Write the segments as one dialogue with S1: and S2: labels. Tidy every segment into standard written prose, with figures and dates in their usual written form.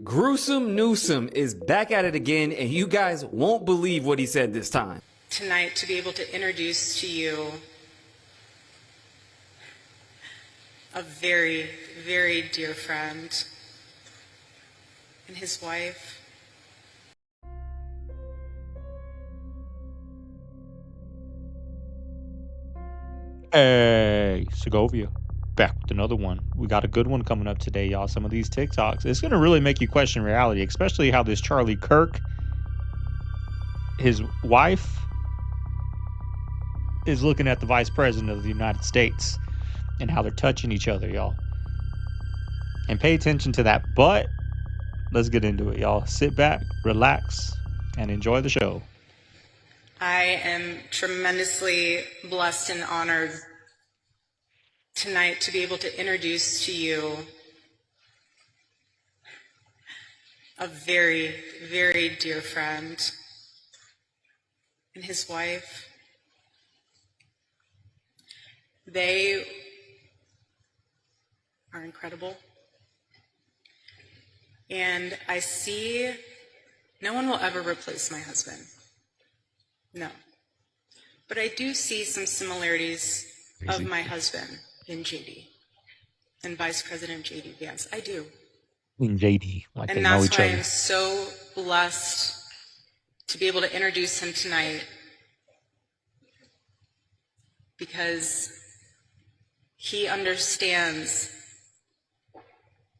S1: Gruesome Newsome is back at it again, and you guys won't believe what he said this time.
S2: Tonight to be able to introduce to you a very, very dear friend and his wife.
S3: Hey, Segovia. Back with another one. We got a good one coming up today, y'all. Some of these TikToks. It's going to really make you question reality, especially how this Charlie Kirk, his wife, is looking at the vice president of the United States and how they're touching each other, y'all. And pay attention to that. But let's get into it, y'all. Sit back, relax, and enjoy the show.
S2: I am tremendously blessed and honored tonight to be able to introduce to you a very, very dear friend and his wife. They are incredible. And I see no one will ever replace my husband. No. But I do see some similarities of my husband in JD and Vice President JD Vance. I do.
S3: In JD, like
S2: And
S3: they know
S2: that's
S3: each
S2: why
S3: other.
S2: I'm so blessed to be able to introduce him tonight, because he understands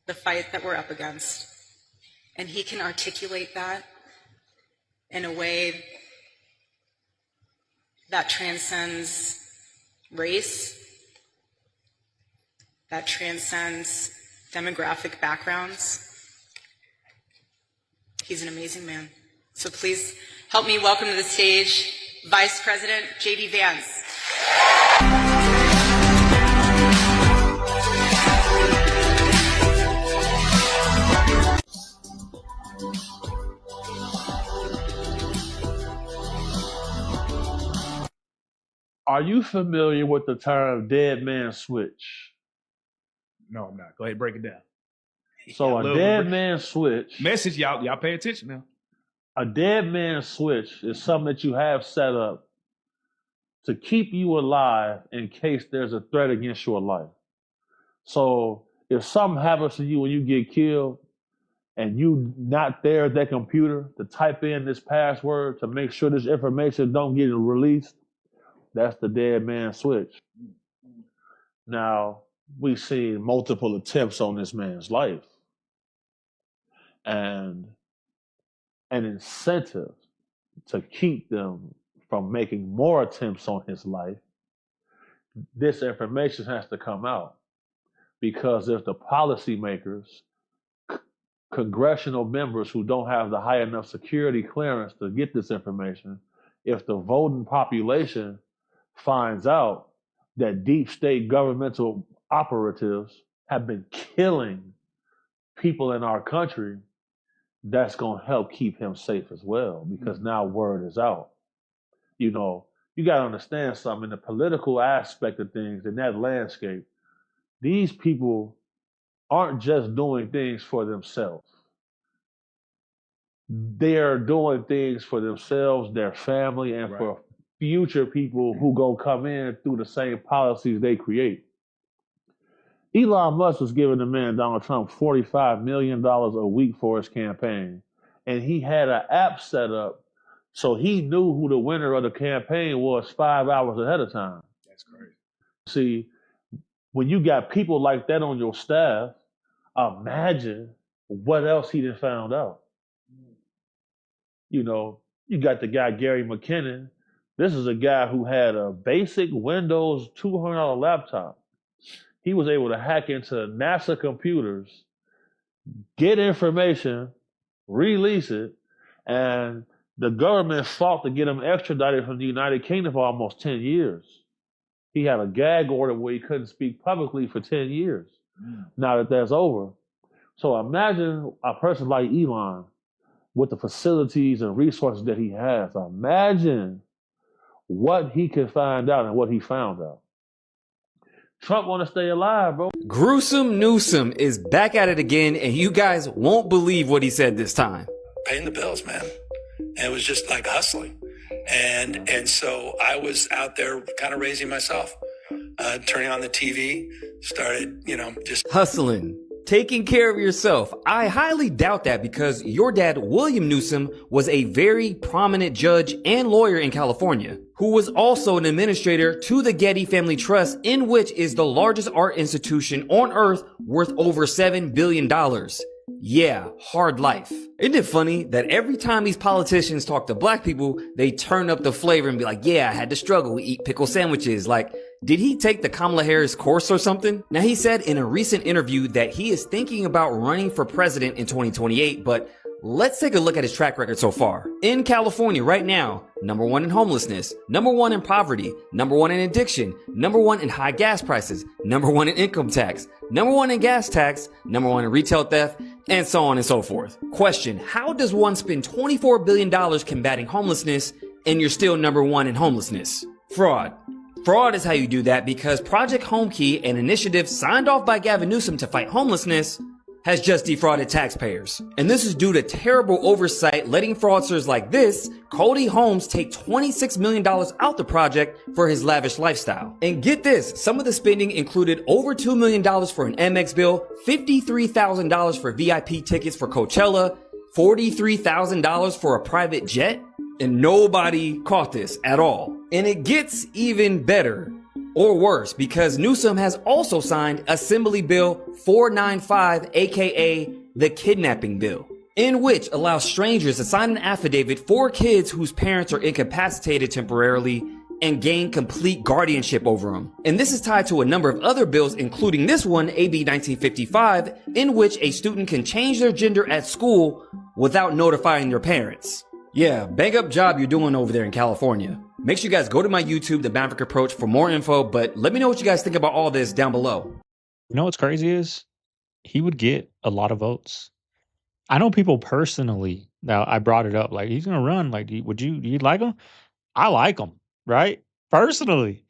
S2: the fight that we're up against, and he can articulate that in a way that transcends race, that transcends demographic backgrounds. He's an amazing man. So please help me welcome to the stage Vice President JD Vance.
S4: Are you familiar with the term dead man switch?
S5: No, I'm not. Go ahead, break it down.
S4: So
S5: I
S4: a
S5: love
S4: dead
S5: the
S4: man switch,
S5: message, y'all pay attention now.
S4: a dead man switch is something that you have set up to keep you alive in case there's a threat against your life. So if something happens to you when you get killed and you not there at that computer to type in this password to make sure this information don't get released, that's the dead man switch. Now, we've seen multiple attempts on this man's life, and an incentive to keep them from making more attempts on his life. This information has to come out, because if the policymakers, congressional members who don't have the high enough security clearance to get this information, if the voting population finds out that deep state governmental operatives have been killing people in our country, that's going to help keep him safe as well, because now word is out. You know, you got to understand something in the political aspect of things, in that landscape. These people aren't just doing things for themselves. They're doing things for themselves, their family, and for future people who go come in through the same policies they create. Elon Musk was giving the man Donald Trump $45 million a week for his campaign. And he had an app set up so he knew who the winner of the campaign was 5 hours ahead of time.
S5: That's crazy.
S4: See, when you got people like that on your staff, imagine what else he done found out. You know, you got the guy Gary McKinnon. This is a guy who had a basic Windows $200 laptop. He was able to hack into NASA computers, get information, release it, and the government fought to get him extradited from the United Kingdom for almost 10 years. He had a gag order where he couldn't speak publicly for 10 years. Now that that's over. So imagine a person like Elon with the facilities and resources that he has. Imagine what he could find out and what he found out. Trump want to stay alive, bro.
S1: Gruesome Newsom is back at it again, and you guys won't believe what he said this time.
S6: Paying the bills, man. And it was just like hustling. And so I was out there kind of raising myself, turning on the TV, started, just
S1: Hustling. Taking care of yourself. I highly doubt that because your dad, William Newsom, was a very prominent judge and lawyer in California, who was also an administrator to the Getty Family Trust, in which is the largest art institution on earth worth over $7 billion. Yeah, hard life. Isn't it funny that every time these politicians talk to black people, they turn up the flavor and be like, yeah, I had to struggle, eat pickle sandwiches. Like, did he take the Kamala Harris course or something? Now, he said in a recent interview that he is thinking about running for president in 2028, but let's take a look at his track record so far. In California right now, number 1 in homelessness, number 1 in poverty, number 1 in addiction, number 1 in high gas prices, number 1 in income tax, number 1 in gas tax, number 1 in retail theft, and so on and so forth. Question: how does one spend $24 billion combating homelessness and you're still number 1 in homelessness? Fraud. Fraud is how you do that, because Project Homekey, an initiative signed off by Gavin Newsom to fight homelessness, has just defrauded taxpayers. And this is due to terrible oversight, letting fraudsters like this, Cody Holmes, take $26 million out the project for his lavish lifestyle. And get this, some of the spending included over $2 million for an MX bill, $53,000 for VIP tickets for Coachella, $43,000 for a private jet, and nobody caught this at all. And it gets even better. Or worse, because Newsom has also signed Assembly Bill 495, aka the Kidnapping Bill, in which allows strangers to sign an affidavit for kids whose parents are incapacitated temporarily and gain complete guardianship over them. And this is tied to a number of other bills, including this one, AB 1955, in which a student can change their gender at school without notifying their parents. Yeah, bang up job you're doing over there in California. Make sure you guys go to my YouTube, The Maverick Approach, for more info, but let me know what you guys think about all this down below.
S3: You know what's crazy is he would get a lot of votes. I know people personally. Now I brought it up, like he's gonna run. Like, do you like him? I like him, right? Personally,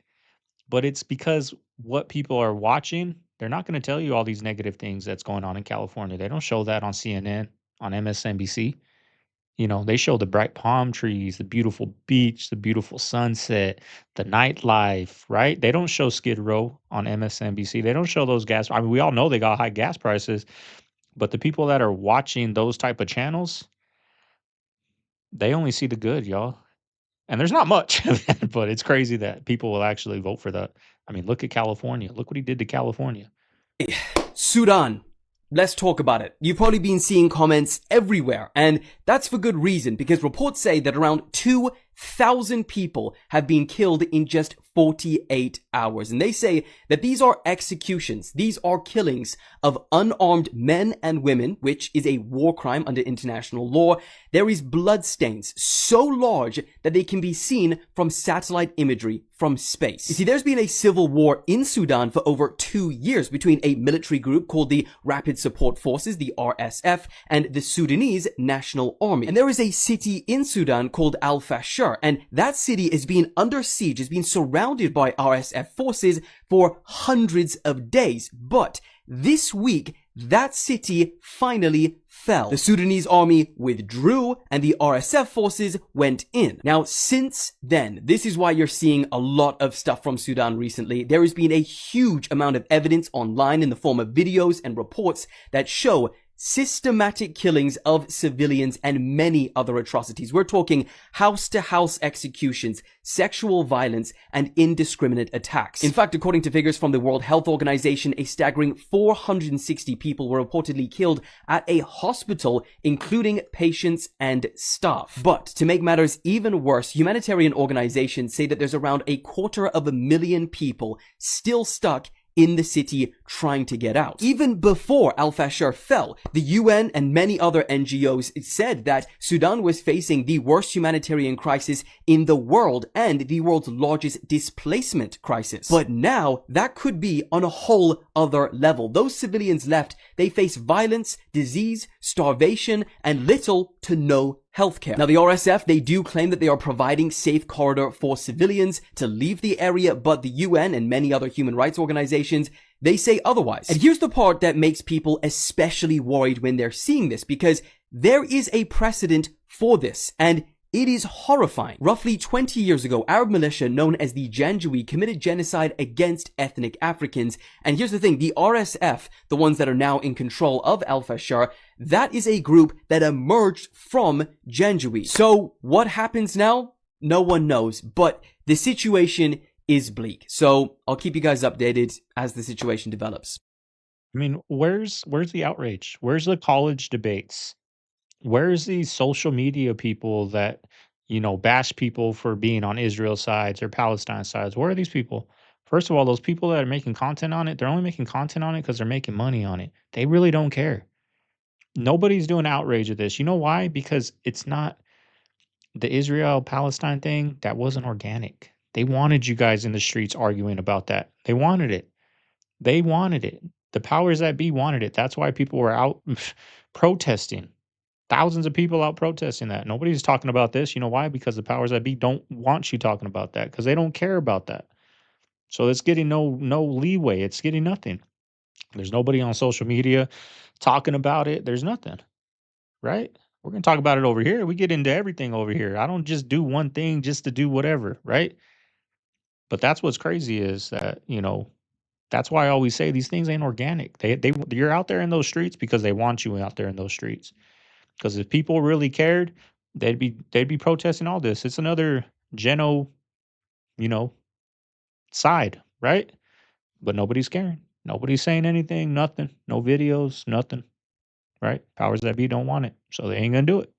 S3: but it's because what people are watching. They're not going to tell you all these negative things that's going on in California. They don't show that on CNN, on MSNBC. They show the bright palm trees, the beautiful beach, the beautiful sunset, the nightlife, right? They don't show Skid Row on MSNBC. They don't show those gas. I mean, we all know they got high gas prices, but the people that are watching those type of channels, they only see the good, y'all. And there's not much of that, but it's crazy that people will actually vote for that. I mean, look at California. Look what he did to California.
S7: Sudan. Let's talk about it. You've probably been seeing comments everywhere, and that's for good reason, because reports say that around 2,000 people have been killed in just 48 hours. And they say that these are executions. These are killings of unarmed men and women, which is a war crime under international law. There is bloodstains so large that they can be seen from satellite imagery from space. You see, there's been a civil war in Sudan for over 2 years between a military group called the Rapid Support Forces, the RSF, and the Sudanese National Army. And there is a city in Sudan called Al-Fashir, and that city is being under siege, is being surrounded by RSF forces for hundreds of days. But this week, that city finally fell. The Sudanese army withdrew and the RSF forces went in. Now, since then, this is why you're seeing a lot of stuff from Sudan recently. There has been a huge amount of evidence online in the form of videos and reports that show systematic killings of civilians and many other atrocities. We're talking house-to-house executions, sexual violence, and indiscriminate attacks. In fact, according to figures from the World Health Organization, a staggering 460 people were reportedly killed at a hospital, including patients and staff. But to make matters even worse, humanitarian organizations say that there's around 250,000 people still stuck in the city trying to get out. Even before Al-Fashir fell, the UN and many other NGOs said that Sudan was facing the worst humanitarian crisis in the world and the world's largest displacement crisis. But now, that could be on a whole other level. Those civilians left, they face violence, disease, starvation, and little to no healthcare. Now, the RSF, they do claim that they are providing safe corridor for civilians to leave the area, but the UN and many other human rights organizations, they say otherwise. And here's the part that makes people especially worried when they're seeing this, because there is a precedent for this, and it is horrifying. Roughly 20 years ago, Arab militia known as the Janjaweed committed genocide against ethnic Africans. And here's the thing, the RSF, the ones that are now in control of Al-Fashar, that is a group that emerged from Janjaweed. So what happens now? No one knows, but the situation is bleak. So I'll keep you guys updated as the situation develops.
S3: I mean, where's the outrage? Where's the college debates? Where's the social media people that, bash people for being on Israel sides or Palestine sides? Where are these people? First of all, those people that are making content on it, they're only making content on it because they're making money on it. They really don't care. Nobody's doing outrage of this. You know why? Because it's not the Israel-Palestine thing. That wasn't organic. They wanted you guys in the streets arguing about that. They wanted it. They wanted it. The powers that be wanted it. That's why people were out protesting. Thousands of people out protesting that. Nobody's talking about this. You know why? Because the powers that be don't want you talking about that because they don't care about that. So it's getting no leeway. It's getting nothing. There's nobody on social media talking about it. There's nothing, right? We're going to talk about it over here. We get into everything over here. I don't just do one thing just to do whatever, right? But that's what's crazy is that, that's why I always say these things ain't organic. You're out there in those streets because they want you out there in those streets. Because if people really cared, they'd be protesting all this. It's another side, right? But nobody's caring. Nobody's saying anything, nothing, no videos, nothing, right? Powers that be don't want it, so they ain't gonna do it.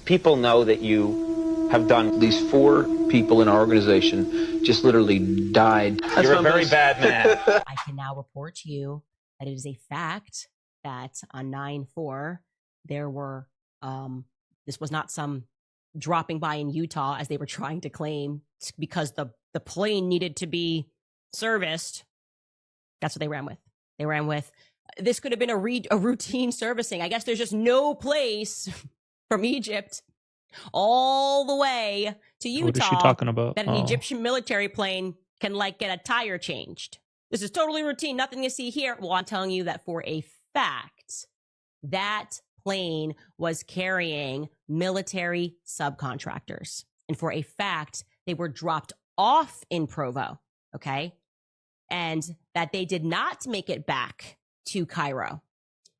S8: People know that you have done. These 4 people in our organization just literally died. You're a very bad man.
S9: I can now report to you that it is a fact that on 9/4 there were this was not some dropping by in Utah as they were trying to claim because the plane needed to be serviced. That's what they ran with. They ran with this could have been a routine servicing. I guess there's just no place from Egypt all the way to Utah
S3: What is she talking about?
S9: that an Egyptian military plane can get a tire changed. This is totally routine. Nothing to see here. Well, I'm telling you that for a fact, that plane was carrying military subcontractors. And for a fact, they were dropped off in Provo, okay? And that they did not make it back to Cairo.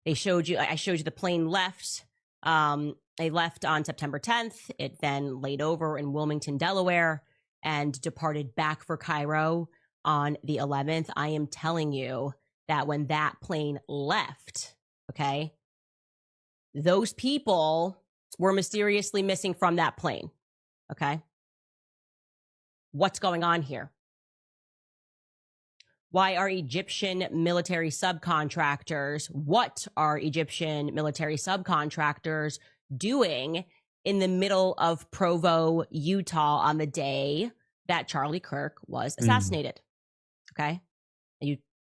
S9: I showed you the plane left. They left on September 10th. It then laid over in Wilmington, Delaware, and departed back for Cairo on the 11th. I am telling you that when that plane left, okay, those people were mysteriously missing from that plane, okay? What's going on here? What are Egyptian military subcontractors doing in the middle of Provo, Utah on the day that Charlie Kirk was assassinated? Okay.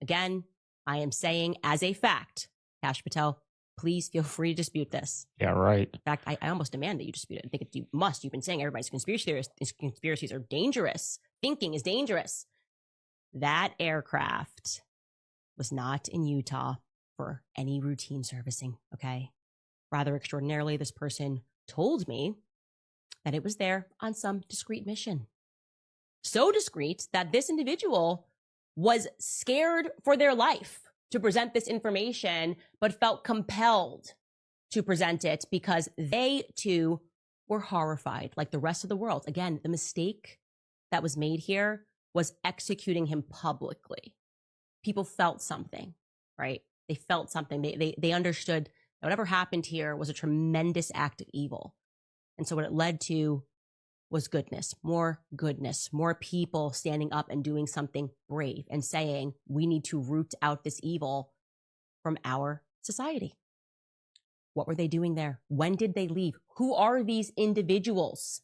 S9: Again, I am saying as a fact, Kash Patel, please feel free to dispute this.
S3: Yeah, right.
S9: In fact, I almost demand that you dispute it. I think you must. You've been saying everybody's conspiracies are dangerous. Thinking is dangerous. That aircraft was not in Utah for any routine servicing, okay? Rather extraordinarily, this person told me that it was there on some discreet mission. So discreet that this individual was scared for their life to present this information, but felt compelled to present it because they too were horrified, like the rest of the world. Again, the mistake that was made here was executing him publicly. People felt something, right? They felt something. They understood that whatever happened here was a tremendous act of evil. And so what it led to was goodness, more people standing up and doing something brave and saying, we need to root out this evil from our society. What were they doing there? When did they leave? Who are these individuals?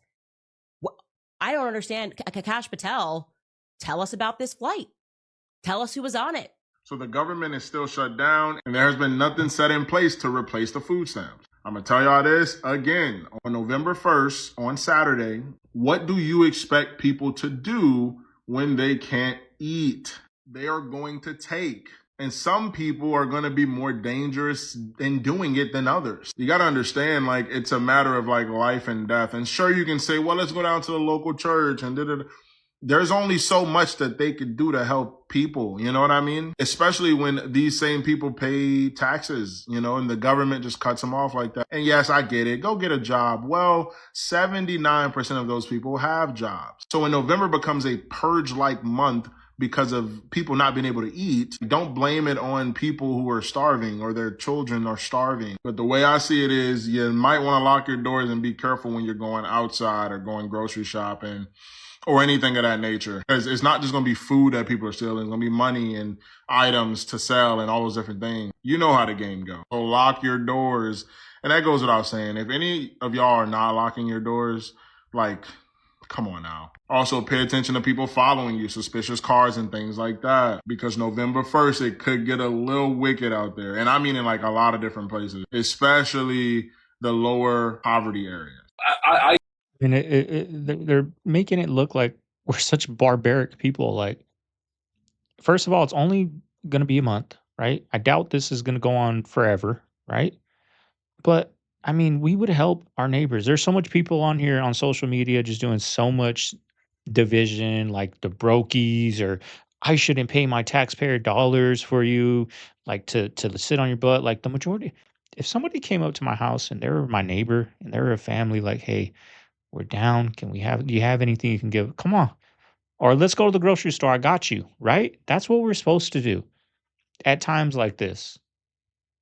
S9: I don't understand. Kash Patel, tell us about this flight. Tell us who was on it.
S10: So the government is still shut down and there has been nothing set in place to replace the food stamps. I'm going to tell y'all this again. On November 1st, on Saturday, what do you expect people to do when they can't eat? They are going to take. And some people are going to be more dangerous in doing it than others. You got to understand, like, it's a matter of, like, life and death. And sure, you can say, well, let's go down to the local church and da-da-da. There's only so much that they could do to help people. You know what I mean? Especially when these same people pay taxes, you know, and the government just cuts them off like that. And yes, I get it. Go get a job. Well, 79% of those people have jobs. So when November becomes a purge-like month because of people not being able to eat, don't blame it on people who are starving or their children are starving. But the way I see it is you might want to lock your doors and be careful when you're going outside or going grocery shopping or anything of that nature. Because it's not just going to be food that people are stealing. It's going to be money and items to sell and all those different things. You know how the game goes. So lock your doors. And that goes without saying. If any of y'all are not locking your doors, like, come on now. Also, pay attention to people following you, suspicious cars and things like that. Because November 1st, it could get a little wicked out there. And I mean in like a lot of different places, especially the lower poverty areas.
S3: And they're making it look like we're such barbaric people. Like, first of all, it's only going to be a month, right? I doubt this is going to go on forever, right? But I mean, we would help our neighbors. There's so much people on here on social media just doing so much division, like the brokies, or I shouldn't pay my taxpayer dollars for you, like to sit on your butt. Like the majority, if somebody came up to my house and they were my neighbor and they were a family, like, hey, we're down. Do you have anything you can give? Come on. Or let's go to the grocery store. I got you, right? That's what we're supposed to do at times like this.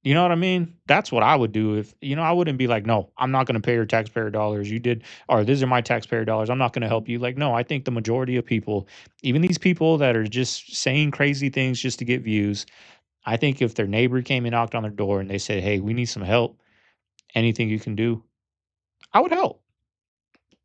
S3: You know what I mean? That's what I would do if, I wouldn't be like, no, I'm not going to pay your taxpayer dollars. You did, or these are my taxpayer dollars. I'm not going to help you. Like, no, I think the majority of people, even these people that are just saying crazy things just to get views, I think if their neighbor came and knocked on their door and they said, hey, we need some help, anything you can do, I would help.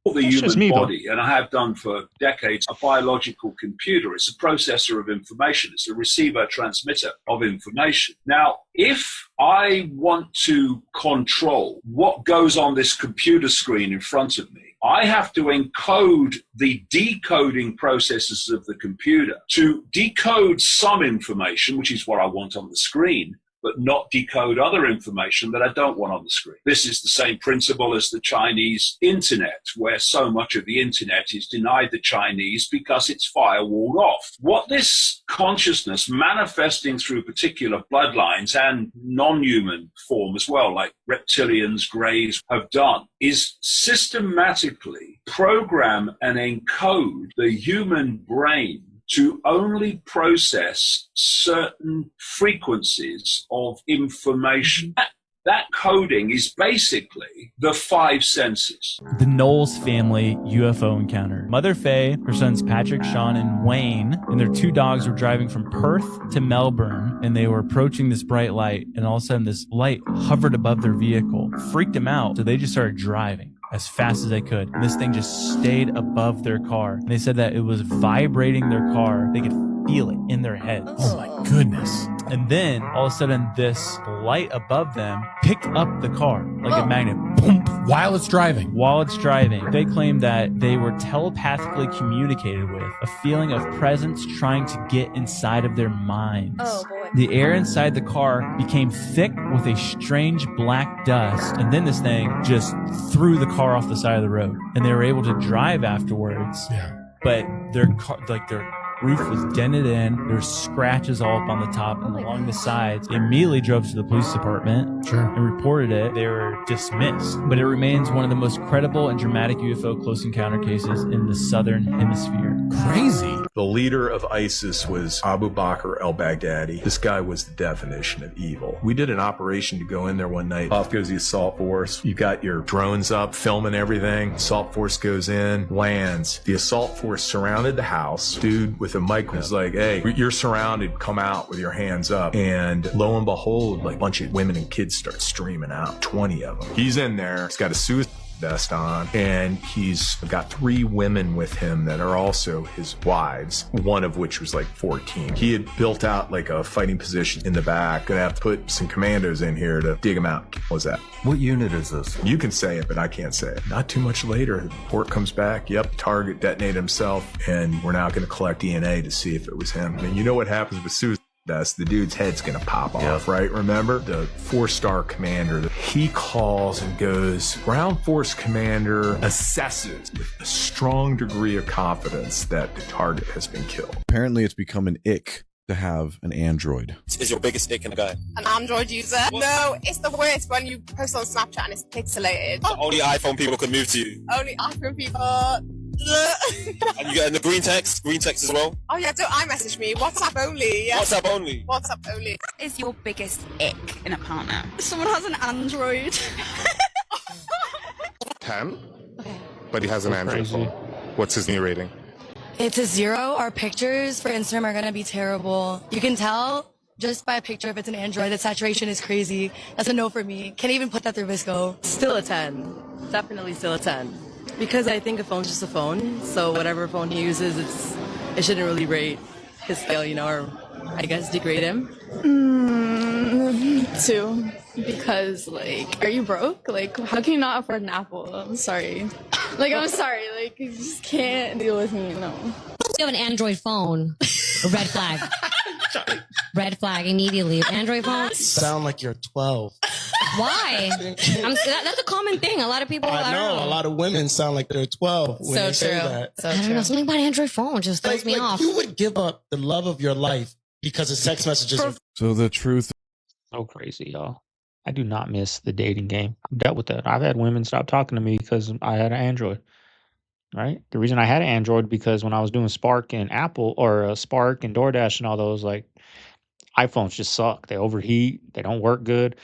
S11: The human body, and I have done for decades, a biological computer. It's a processor of information. It's a receiver transmitter of information. Now, if I want to control what goes on this computer screen in front of me, I have to encode the decoding processes of the computer to decode some information, which is what I want on the screen, but not decode other information that I don't want on the screen. This is the same principle as the Chinese internet, where so much of the internet is denied the Chinese because it's firewalled off. What this consciousness manifesting through particular bloodlines and non-human form as well, like reptilians, greys, have done, is systematically program and encode the human brain to only process certain frequencies of information. That coding is basically the 5 senses.
S12: The Knowles family UFO encounter. Mother Faye, her sons Patrick, Sean, and Wayne, and their 2 dogs were driving from Perth to Melbourne, and they were approaching this bright light, and all of a sudden this light hovered above their vehicle. Freaked them out, so they just started driving as fast as they could. And this thing just stayed above their car. And they said that it was vibrating their car. They could feel it in their heads.
S13: Oh my goodness.
S12: And then all of a sudden this light above them picked up the car like a magnet. Boom.
S13: While it's driving.
S12: They claimed that they were telepathically communicated with, a feeling of presence trying to get inside of their minds.
S14: Oh boy.
S12: The air inside the car became thick with a strange black dust, and then this thing just threw the car off the side of the road. And they were able to drive afterwards.
S13: Yeah.
S12: But their car, their roof was dented in. There were scratches all up on the top and along the sides. They immediately drove to the police department and reported it. They were dismissed. But it remains one of the most credible and dramatic UFO close encounter cases in the southern hemisphere.
S13: Crazy.
S15: The leader of ISIS was Abu Bakr al-Baghdadi. This guy was the definition of evil. We did an operation to go in there one night. Off goes the assault force. You got your drones up, filming everything. Assault force goes in, lands. The assault force surrounded the house. Dude with a mic was like, hey, you're surrounded, come out with your hands up. And lo and behold, like a bunch of women and kids start streaming out, 20 of them. He's in there, he's got a suicide vest on, and he's got 3 women with him that are also his wives, one of which was like 14. He had built out like a fighting position in the back. Gonna have to put some commandos in here to dig him out. What was that? What unit is this? You can say it, but I can't say it. Not too much later, the report comes back. Yep, target detonated himself, and we're now going to collect DNA to see if it was him. And you know what happens with suicide? The dude's head's gonna pop off, right? Remember? The 4-star commander, he calls and goes, ground force commander assesses with a strong degree of confidence that the target has been killed.
S14: Apparently it's become an ick to have an Android.
S16: Is your biggest ick in a guy?
S17: An Android user? No, it's the worst when you post on Snapchat and it's pixelated.
S16: So only iPhone people can move to you.
S17: Only iPhone people.
S16: And you get in the green text as well?
S17: Oh yeah, don't iMessage me. WhatsApp only. Yeah.
S16: WhatsApp only?
S17: WhatsApp only.
S2: What is your biggest ick in a partner?
S17: Someone has an Android.
S18: 10, but he has an Android phone. What's his new rating?
S19: It's a 0. Our pictures for Instagram are going to be terrible. You can tell just by a picture if it's an Android. The saturation is crazy. That's a no for me. Can't even put that through VSCO.
S20: Still a 10. Definitely still a 10. Because I think a phone's just a phone. So whatever phone he uses, it shouldn't really rate his style, or I guess degrade him.
S21: 2. Because, are you broke? How can you not afford an Apple? I'm sorry. I'm sorry. You just can't deal with me, no.
S22: You have an Android phone. A red flag. Red flag immediately. Android phone.
S23: Sound like you're 12.
S22: Why? That's a common thing. A lot of people.
S23: I know. A lot of women sound like they're 12 when they say that.
S22: I don't know. Something about Android phone just throws me off.
S23: You would give up the love of your life because of text messages.
S14: So the truth.
S3: So crazy, y'all. I do not miss the dating game. I've dealt with that. I've had women stop talking to me because I had an Android. Right? The reason I had an Android because when I was doing Spark and Apple or Spark and DoorDash and all those, iPhones just suck. They overheat. They don't work good.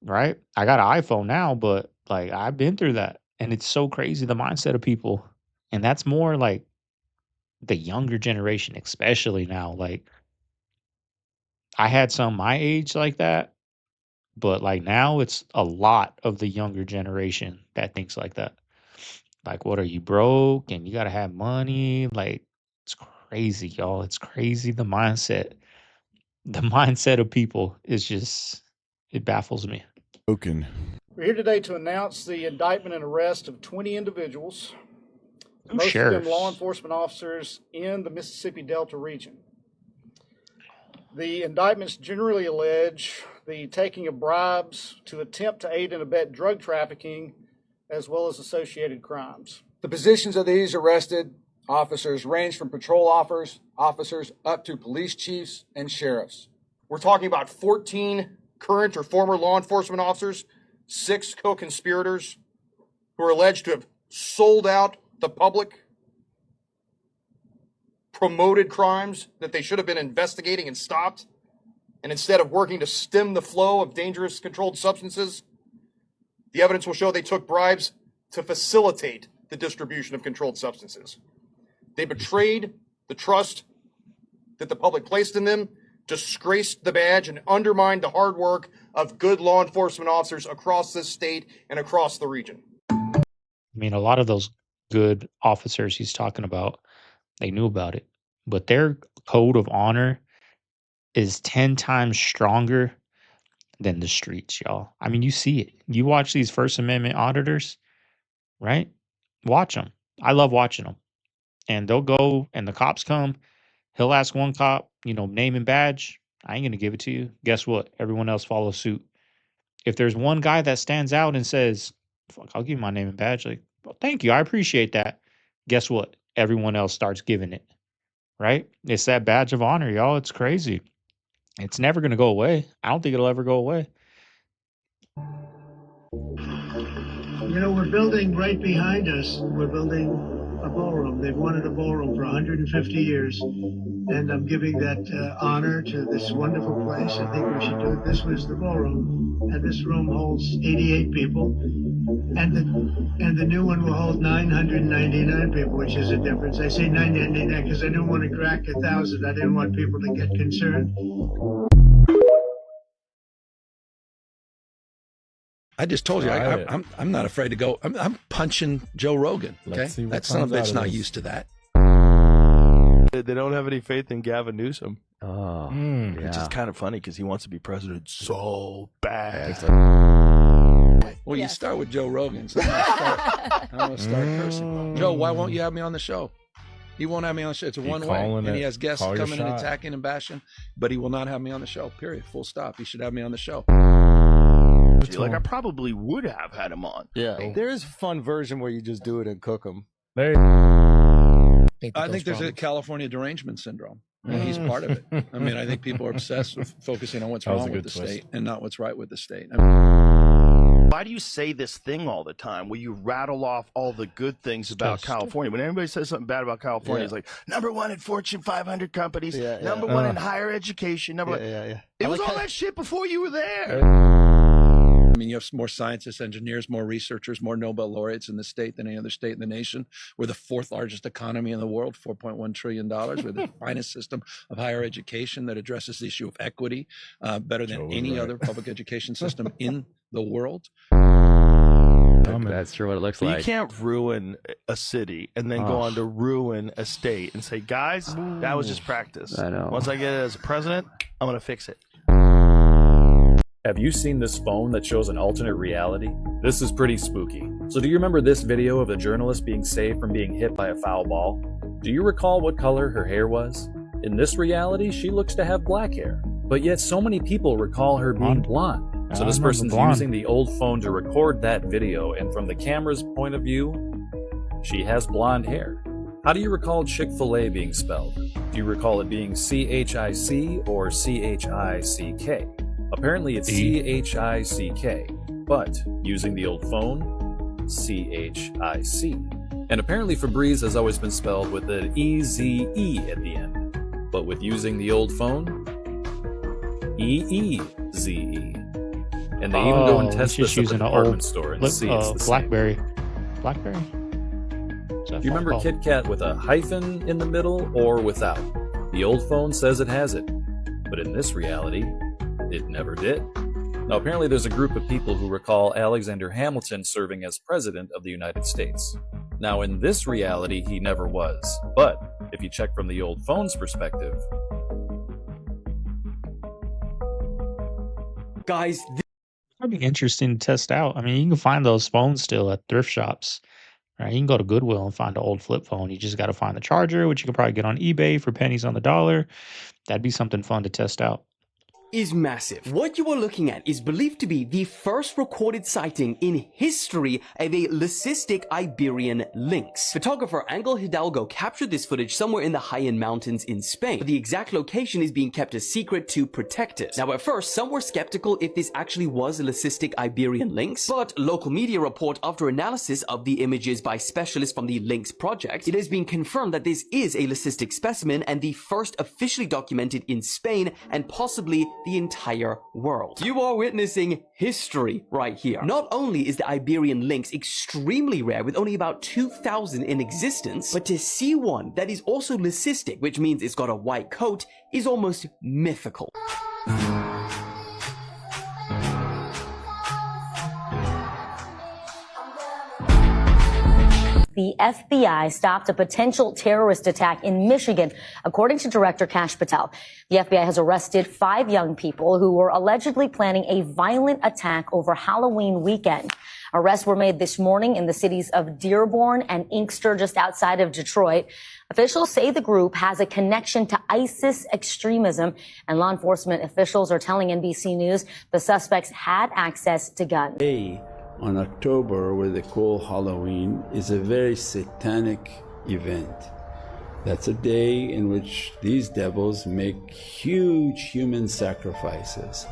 S3: Right? I got an iPhone now, but I've been through that. And it's so crazy, the mindset of people. And that's more the younger generation, especially now. I had some my age like that, but now it's a lot of the younger generation that thinks like that. What are you, broke? And you got to have money. It's crazy, y'all. It's crazy. The mindset of people is just, it baffles me.
S14: Broken.
S24: We're here today to announce the indictment and arrest of 20 individuals, most
S3: sheriffs?
S24: of them law enforcement officers in the Mississippi Delta region. The indictments generally allege the taking of bribes to attempt to aid and abet drug trafficking, as well as associated crimes.
S25: The positions of these arrested officers range from patrol officers up to police chiefs and sheriffs. We're talking about 14 current or former law enforcement officers, 6 co-conspirators who are alleged to have sold out the public, promoted crimes that they should have been investigating and stopped, and instead of working to stem the flow of dangerous controlled substances, the evidence will show they took bribes to facilitate the distribution of controlled substances. They betrayed the trust that the public placed in them, disgraced the badge, and undermined the hard work of good law enforcement officers across this state and across the region.
S3: I mean, a lot of those good officers he's talking about, they knew about it, but their code of honor is 10 times stronger than the streets, y'all. I mean, you see it. You watch these First Amendment auditors, right? Watch them. I love watching them. And they'll go and the cops come. He'll ask one cop, name and badge. I ain't going to give it to you. Guess what? Everyone else follows suit. If there's one guy that stands out and says, fuck, I'll give you my name and badge. Well, thank you. I appreciate that. Guess what? Everyone else starts giving it, right? It's that badge of honor, y'all. It's crazy. It's never going to go away. I don't think it'll ever go away.
S26: We're building right behind us. We're building a ballroom. They've wanted a ballroom for 150 years. And I'm giving that honor to this wonderful place. I think we should do it. This was the ballroom. And this room holds 88 people. And the new one will hold 999 people, which is a difference. I say 999 because I didn't want to crack 1,000. I didn't want people to get concerned.
S1: I just told you, I'm not afraid to go. I'm punching Joe Rogan. Okay, that son of a bitch not used to that.
S4: They don't have any faith in Gavin Newsom.
S5: Oh,
S4: Which is kind of funny because he wants to be president so bad.
S1: Well, you start with Joe Rogan, so I'm going to start cursing. Joe, why won't you have me on the show? He won't have me on the show. It's a one-way, and he has guests coming and attacking and bashing, but he will not have me on the show, period. Full stop. He should have me on the show.
S4: Like, I probably would have had him on.
S5: Yeah.
S4: There is a fun version where you just do it and cook them.
S1: I think there's a California derangement syndrome, and he's part of it. I mean, I think people are obsessed with focusing on what's wrong with the state and not what's right with the state.
S4: Why do you say this thing all the time where you rattle off all the good things about California? When anybody says something bad about California, it's like, #1 in Fortune 500 companies, #1 in higher education, #1. It was all that shit before you were there.
S1: I mean, you have more scientists, engineers, more researchers, more Nobel laureates in the state than any other state in the nation. We're the 4th largest economy in the world, $4.1 trillion. We're the finest system of higher education that addresses the issue of equity better than any other public education system in the world.
S5: That's true what it looks like.
S4: You can't ruin a city and then go on to ruin a state and say, guys, that was just practice.
S5: I know.
S4: Once I get it as a president, I'm going to fix it.
S6: Have you seen this phone that shows an alternate reality? This is pretty spooky. So do you remember this video of the journalist being saved from being hit by a foul ball? Do you recall what color her hair was? In this reality, she looks to have black hair. But yet so many people recall her being blonde. So this person's using the old phone to record that video, and from the camera's point of view, she has blonde hair. How do you recall Chick-fil-A being spelled? Do you recall it being C-H-I-C or C-H-I-C-K? Apparently it's C-H-I-C-K, but using the old phone, C-H-I-C. And apparently Febreze has always been spelled with an E-Z-E at the end, but with using the old phone, E-E-Z-E. And they even go and test this at the department store and see it's the
S3: Blackberry.
S6: same.
S3: Blackberry?
S6: Do you remember Kit Kat with a hyphen in the middle or without? The old phone says it has it, but in this reality, it never did. Now, apparently there's a group of people who recall Alexander Hamilton serving as president of the United States. Now, in this reality, he never was. But if you check from the old phone's perspective...
S7: Guys,
S3: that'd be interesting to test out. I mean, you can find those phones still at thrift shops. Right? You can go to Goodwill and find an old flip phone. You just got to find the charger, which you can probably get on eBay for pennies on the dollar. That'd be something fun to test out.
S7: Is massive. What you are looking at is believed to be the first recorded sighting in history of a leucistic Iberian lynx. Photographer Angel Hidalgo captured this footage somewhere in the Jaén Mountains in Spain, but the exact location is being kept a secret to protect it. Now, at first, some were skeptical if this actually was a leucistic Iberian lynx, but local media report after analysis of the images by specialists from the Lynx Project, it has been confirmed that this is a leucistic specimen and the first officially documented in Spain and possibly the entire world. You are witnessing history right here. Not only is the Iberian lynx extremely rare with only about 2,000 in existence, but to see one that is also leucistic, which means it's got a white coat, is almost mythical.
S8: The FBI stopped a potential terrorist attack in Michigan, according to Director Kash Patel. The FBI has arrested 5 young people who were allegedly planning a violent attack over Halloween weekend. Arrests were made this morning in the cities of Dearborn and Inkster, just outside of Detroit. Officials say the group has a connection to ISIS extremism, and law enforcement officials are telling NBC News the suspects had access to guns.
S27: On October, what they call Halloween, is a very satanic event. That's a day in which these devils make huge human sacrifices.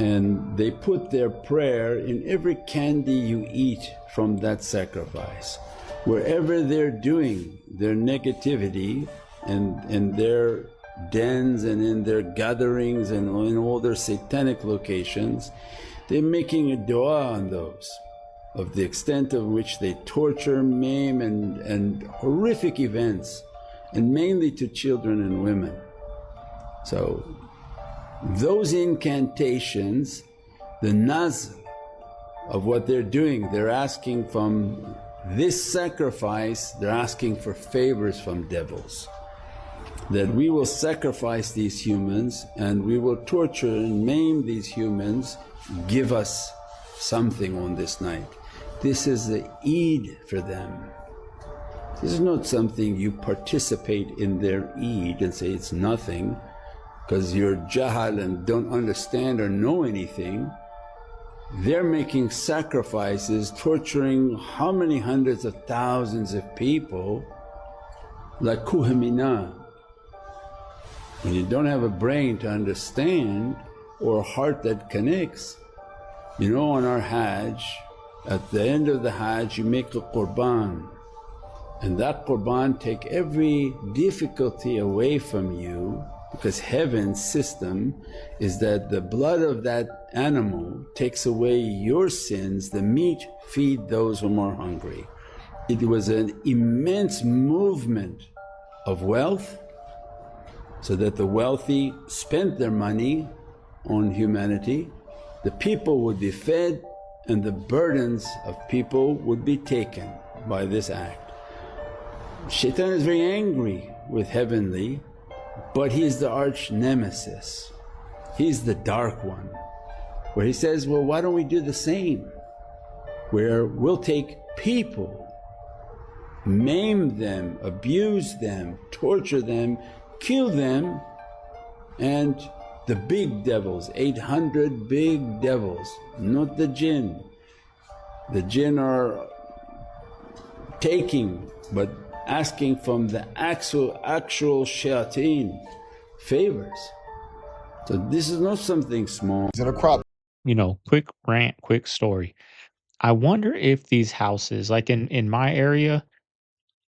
S27: And they put their prayer in every candy you eat from that sacrifice. Wherever they're doing their negativity and in their dens and in their gatherings and in all their satanic locations, they're making a dua on those, of the extent of which they torture, maim, and horrific events, and mainly to children and women. So those incantations, the nazl, of what they're doing. They're asking from this sacrifice, they're asking for favors from devils. That we will sacrifice these humans and we will torture and maim these humans, give us something on this night. This is the Eid for them. This is not something you participate in their Eid and say it's nothing because you're jahal and don't understand or know anything. They're making sacrifices, torturing how many hundreds of thousands of people like Kuhamina. When you don't have a brain to understand or a heart that connects, you know, on our Hajj, at the end of the Hajj you make a qurban, and that qurban take every difficulty away from you, because heaven's system is that the blood of that animal takes away your sins, the meat feed those who are more hungry. It was an immense movement of wealth, so that the wealthy spent their money on humanity, the people would be fed and the burdens of people would be taken by this act. Shaitan is very angry with heavenly, but he's the arch nemesis. He's the dark one, where he says, well, why don't we do the same? Where we'll take people, maim them, abuse them, torture them, kill them, and the big devils, 800 big devils, not the jinn. The jinn are taking but asking from the actual shayateen favors. So this is not something small.
S3: You know, quick rant, quick story. I wonder if these houses, like in my area,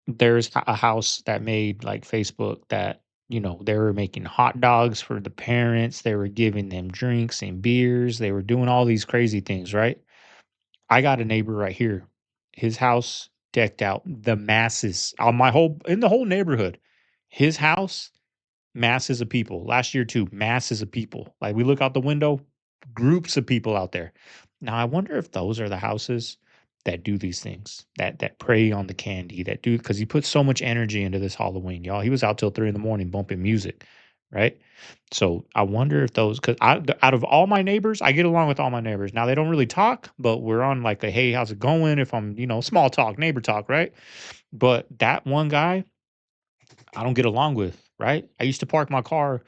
S3: there's a house that made like Facebook that, you know, they were making hot dogs for the parents, they were giving them drinks and beers, they were doing all these crazy things, right? I got a neighbor right here. His house decked out the masses on in the whole neighborhood. His house, masses of people. Last year too, masses of people. Like we look out the window, groups of people out there. Now I wonder if those are the houses that do these things, that prey on the candy, that do, because he put so much energy into this Halloween, y'all. He was out till 3 a.m. bumping music, right? So I wonder if those, because out of all my neighbors, I get along with all my neighbors. Now they don't really talk, but we're on like a hey, how's it going? If I'm, you know, small talk, neighbor talk, right? But that one guy, I don't get along with, right? I used to park my car.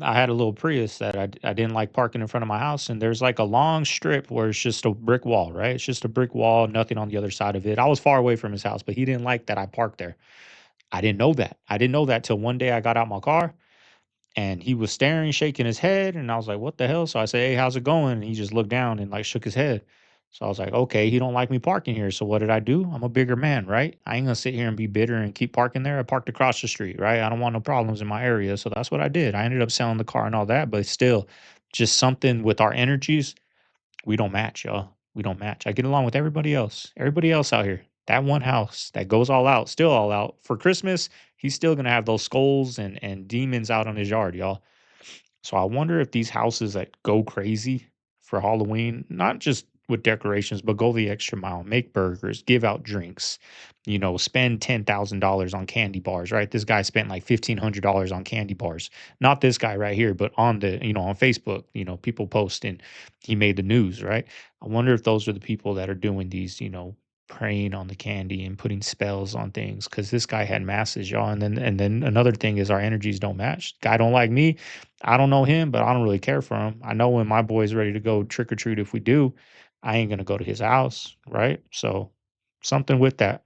S3: I had a little Prius that I didn't like parking in front of my house, and there's like a long strip where it's just a brick wall, right? It's just a brick wall, nothing on the other side of it. I was far away from his house, but he didn't like that I parked there. I didn't know that. I didn't know that till one day I got out my car and he was staring, shaking his head, and I was like, "What the hell?" So I said, "Hey, how's it going?" And he just looked down and like shook his head. So I was like, "Okay, he don't like me parking here." So what did I do? I'm a bigger man, right? I ain't gonna sit here and be bitter and keep parking there. I parked across the street, right? I don't want no problems in my area. So that's what I did. I ended up selling the car and all that, but still, just something with our energies, we don't match, y'all. We don't match. I get along with everybody else. Everybody else out here. That one house that goes all out, still all out. For Christmas, he's still gonna have those skulls and demons out on his yard, y'all. So I wonder if these houses that go crazy for Halloween, not just with decorations, but go the extra mile, make burgers, give out drinks, you know, spend $10,000 on candy bars, right? This guy spent like $1,500 on candy bars. Not this guy right here, but on the, you know, on Facebook, you know, people post and he made the news, right? I wonder if those are the people that are doing these, you know, preying on the candy and putting spells on things, because this guy had masses, y'all. And then another thing is our energies don't match. Guy don't like me. I don't know him, but I don't really care for him. I know when my boy's ready to go trick or treat, if we do, I ain't gonna go to his house, right? So something with that.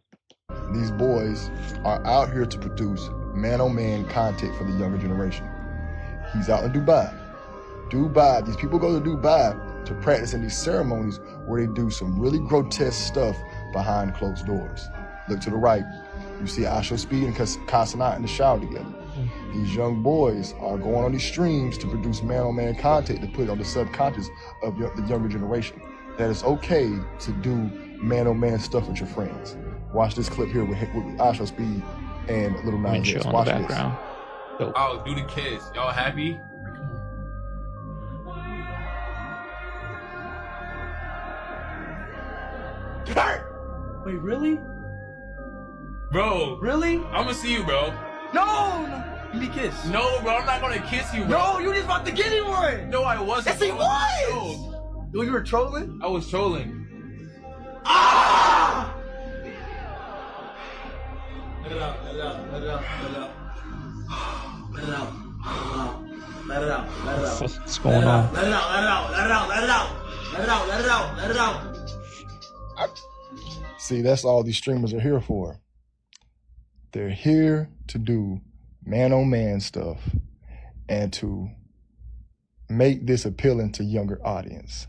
S5: These boys are out here to produce man-on-man content for the younger generation. He's out in Dubai. These people go to Dubai to practice in these ceremonies where they do some really grotesque stuff behind closed doors. Look to the right. You see Asho Speed and Casanat in the shower together. These young boys are going on these streams to produce man-on-man content to put on the subconscious of the younger generation. That it's okay to do man-on-man stuff with your friends. Watch this clip here with Asho Speed and Little Nas X. Watch this.
S9: Oh, do the kids. Y'all happy?
S2: Wait, really?
S9: Bro.
S2: Really?
S9: I'm gonna see you, bro.
S2: No! Give me a kiss.
S9: No, bro, I'm not gonna kiss you, bro.
S2: No, you were just about to get him one!
S9: No, I wasn't.
S2: Yes, he
S9: bro.
S2: was! Yo, you were trolling?
S9: I was trolling.
S2: Ah! Let it out, let it out, let it out, let it out. Let it out, let it out, let it out.
S3: What's going on?
S2: Let it out, let it out, let it out, let it out. Let it out, let it out, let it out.
S5: See, that's all these streamers are here for. They're here to do man-on-man stuff and to make this appealing to younger audience.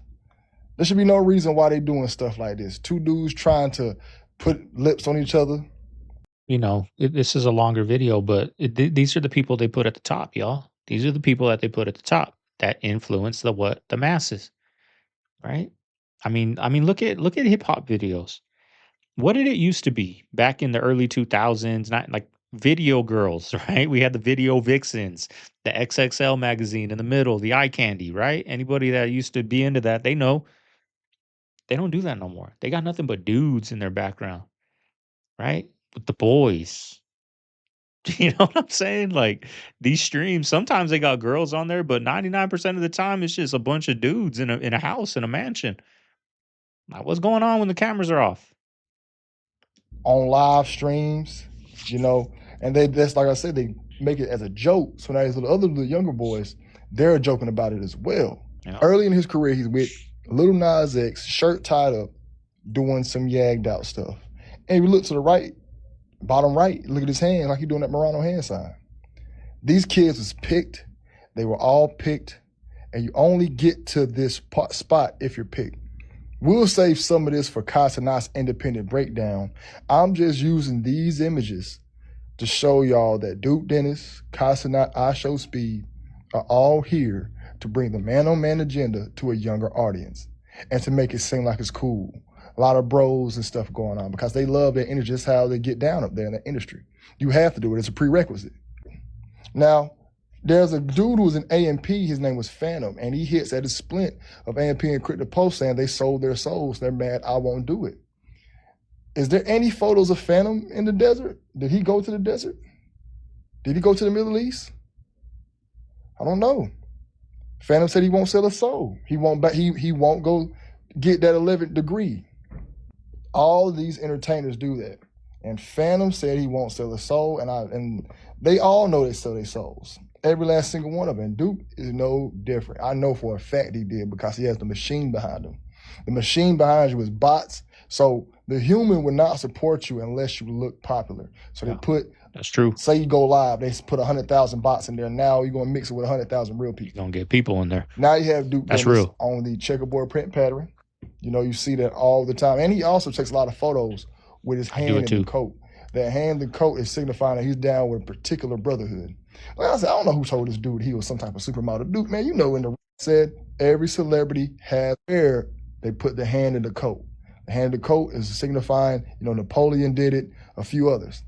S5: There should be no reason why they're doing stuff like this. Two dudes trying to put lips on each other.
S3: You know, this is a longer video, but these are the people they put at the top, y'all. These are the people that they put at the top that influence the masses, right? I mean, look at hip hop videos. What did it used to be back in the early 2000s? Not like video girls, right? We had the video vixens, the XXL magazine in the middle, the eye candy, right? Anybody that used to be into that, they know they don't do that no more. They got nothing but dudes in their background, right? With the boys. You know what I'm saying? Like these streams, sometimes they got girls on there, but 99% of the time it's just a bunch of dudes in a house, in a mansion. Like, what's going on when the cameras are off?
S5: On live streams, you know, and that's like I said, they make it as a joke. So now the younger boys, they're joking about it as well. Yeah. Early in his career, he's with Lil Nas X, shirt tied up, doing some yagged out stuff. And if you look to the right, bottom right, look at his hand, like he's doing that Morano hand sign. These kids was picked. They were all picked. And you only get to this spot if you're picked. We'll save some of this for Casanat's independent breakdown. I'm just using these images to show y'all that Duke Dennis, Casanat, I Show Speed are all here to bring the man-on-man agenda to a younger audience and to make it seem like it's cool. A lot of bros and stuff going on because they love their energy. That's how they get down up there in the industry. You have to do it. It's a prerequisite. Now, there's a dude who was in AMP, his name was Phantom, and he hits at a splint of AMP and Crypto Post saying they sold their souls. They're mad, I won't do it. Is there any photos of Phantom in the desert? Did he go to the desert? Did he go to the Middle East? I don't know. Phantom said he won't sell a soul. He won't go get that 11th degree. All these entertainers do that. And Phantom said he won't sell a soul, and they all know they sell their souls. Every last single one of them. And Duke is no different. I know for a fact he did because he has the machine behind him. The machine behind you is bots. So the human will not support you unless you look popular. So they put,
S3: that's true.
S5: Say you go live, they put 100,000 bots in there. Now you're going to mix it with 100,000 real people.
S3: You're going to get people in there.
S5: Now you have Duke
S3: that's
S5: Dennis
S3: real.
S5: On the checkerboard print pattern. You know, you see that all the time. And he also takes a lot of photos with his hand in the coat. That hand in the coat is signifying that he's down with a particular brotherhood. Like I said, I don't know who told this dude he was some type of supermodel. Dude, man, you know when the said every celebrity has where they put the hand in the coat. The hand in the coat is signifying, you know, Napoleon did it, a few others.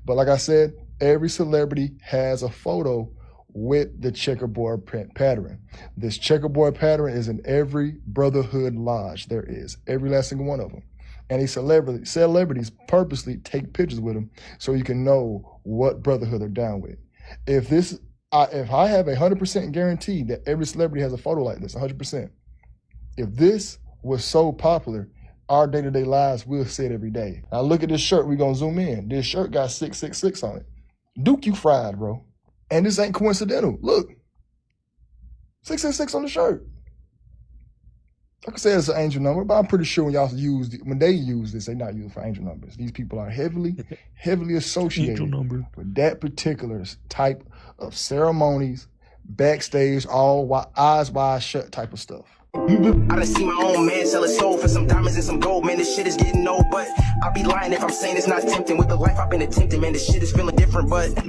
S5: But like I said, every celebrity has a photo with the checkerboard print pattern. This checkerboard pattern is in every brotherhood lodge there is, every last single one of them. And these celebrities purposely take pictures with them so you can know what brotherhood they're down with. If I have 100% guarantee that every celebrity has a photo like this, 100%. If this was so popular, our day-to-day lives, we'll see it every day. Now look at this shirt, we're gonna zoom in. This shirt got 666 on it. Duke, you fried, bro. And this ain't coincidental. Look, 666 on the shirt. I could say it's an angel number, but I'm pretty sure when they use this, they're not using for angel numbers. These people are heavily associated with that particular type of ceremonies, backstage, eyes wide shut type of stuff.
S10: I done seen my own man sell his soul for some diamonds and some gold. Man, this shit is getting old, but I'd be lying if I'm saying it's not tempting. With the life I've been attempting, man, this shit is feeling different, but
S3: I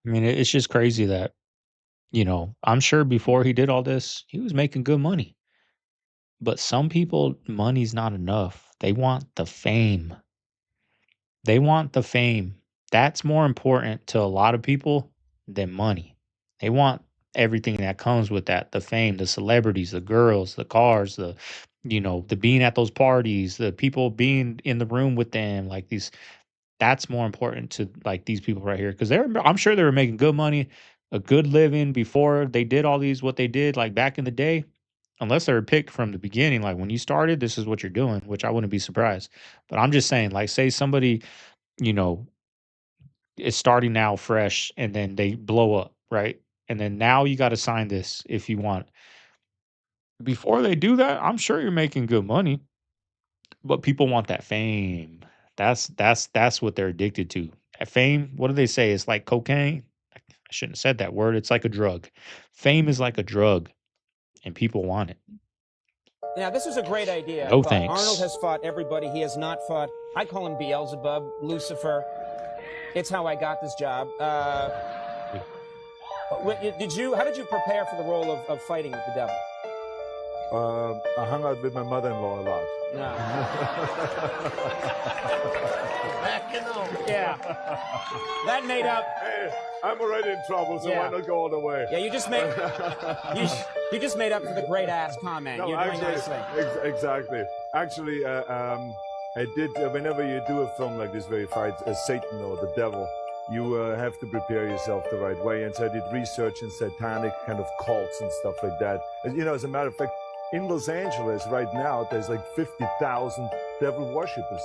S3: mean, it's just crazy that, you know, I'm sure before he did all this, he was making good money. But some people, money's not enough. They want the fame. They want the fame. That's more important to a lot of people than money. They want everything that comes with that, the fame, the celebrities, the girls, the cars, the the being at those parties, the people being in the room with them, like these that's more important to like these people right here because I'm sure they were making good money, a good living before they did all these what they did like back in the day. Unless they were picked from the beginning, like when you started, this is what you're doing, which I wouldn't be surprised. But I'm just saying, like, say somebody, you know, is starting now fresh and then they blow up, right? And then now you got to sign this if you want. Before they do that, I'm sure you're making good money, but people want that fame. That's what they're addicted to. That fame, what do they say? It's like cocaine. I shouldn't have said that word. It's like a drug. Fame is like a drug, and people want it.
S11: Now, this is a great idea.
S3: No thanks.
S11: Arnold has fought everybody. He has not fought. I call him Beelzebub, Lucifer. It's how I got this job. How did you prepare for the role of fighting the devil?
S12: I hung out with my mother-in-law a lot.
S11: No. Yeah. That made up.
S12: Hey, I'm already in trouble, so
S11: Yeah.
S12: why not go all the way?
S11: Yeah, you just made you just made up for the great ass comment.
S12: No,
S11: You're doing
S12: actually,
S11: nicely.
S12: exactly. Actually, I did. Whenever you do a film like this, where you fight Satan or the devil, you have to prepare yourself the right way. And so I did research in satanic kind of cults and stuff like that. And, as a matter of fact, in Los Angeles right now, there's like 50,000 devil worshippers,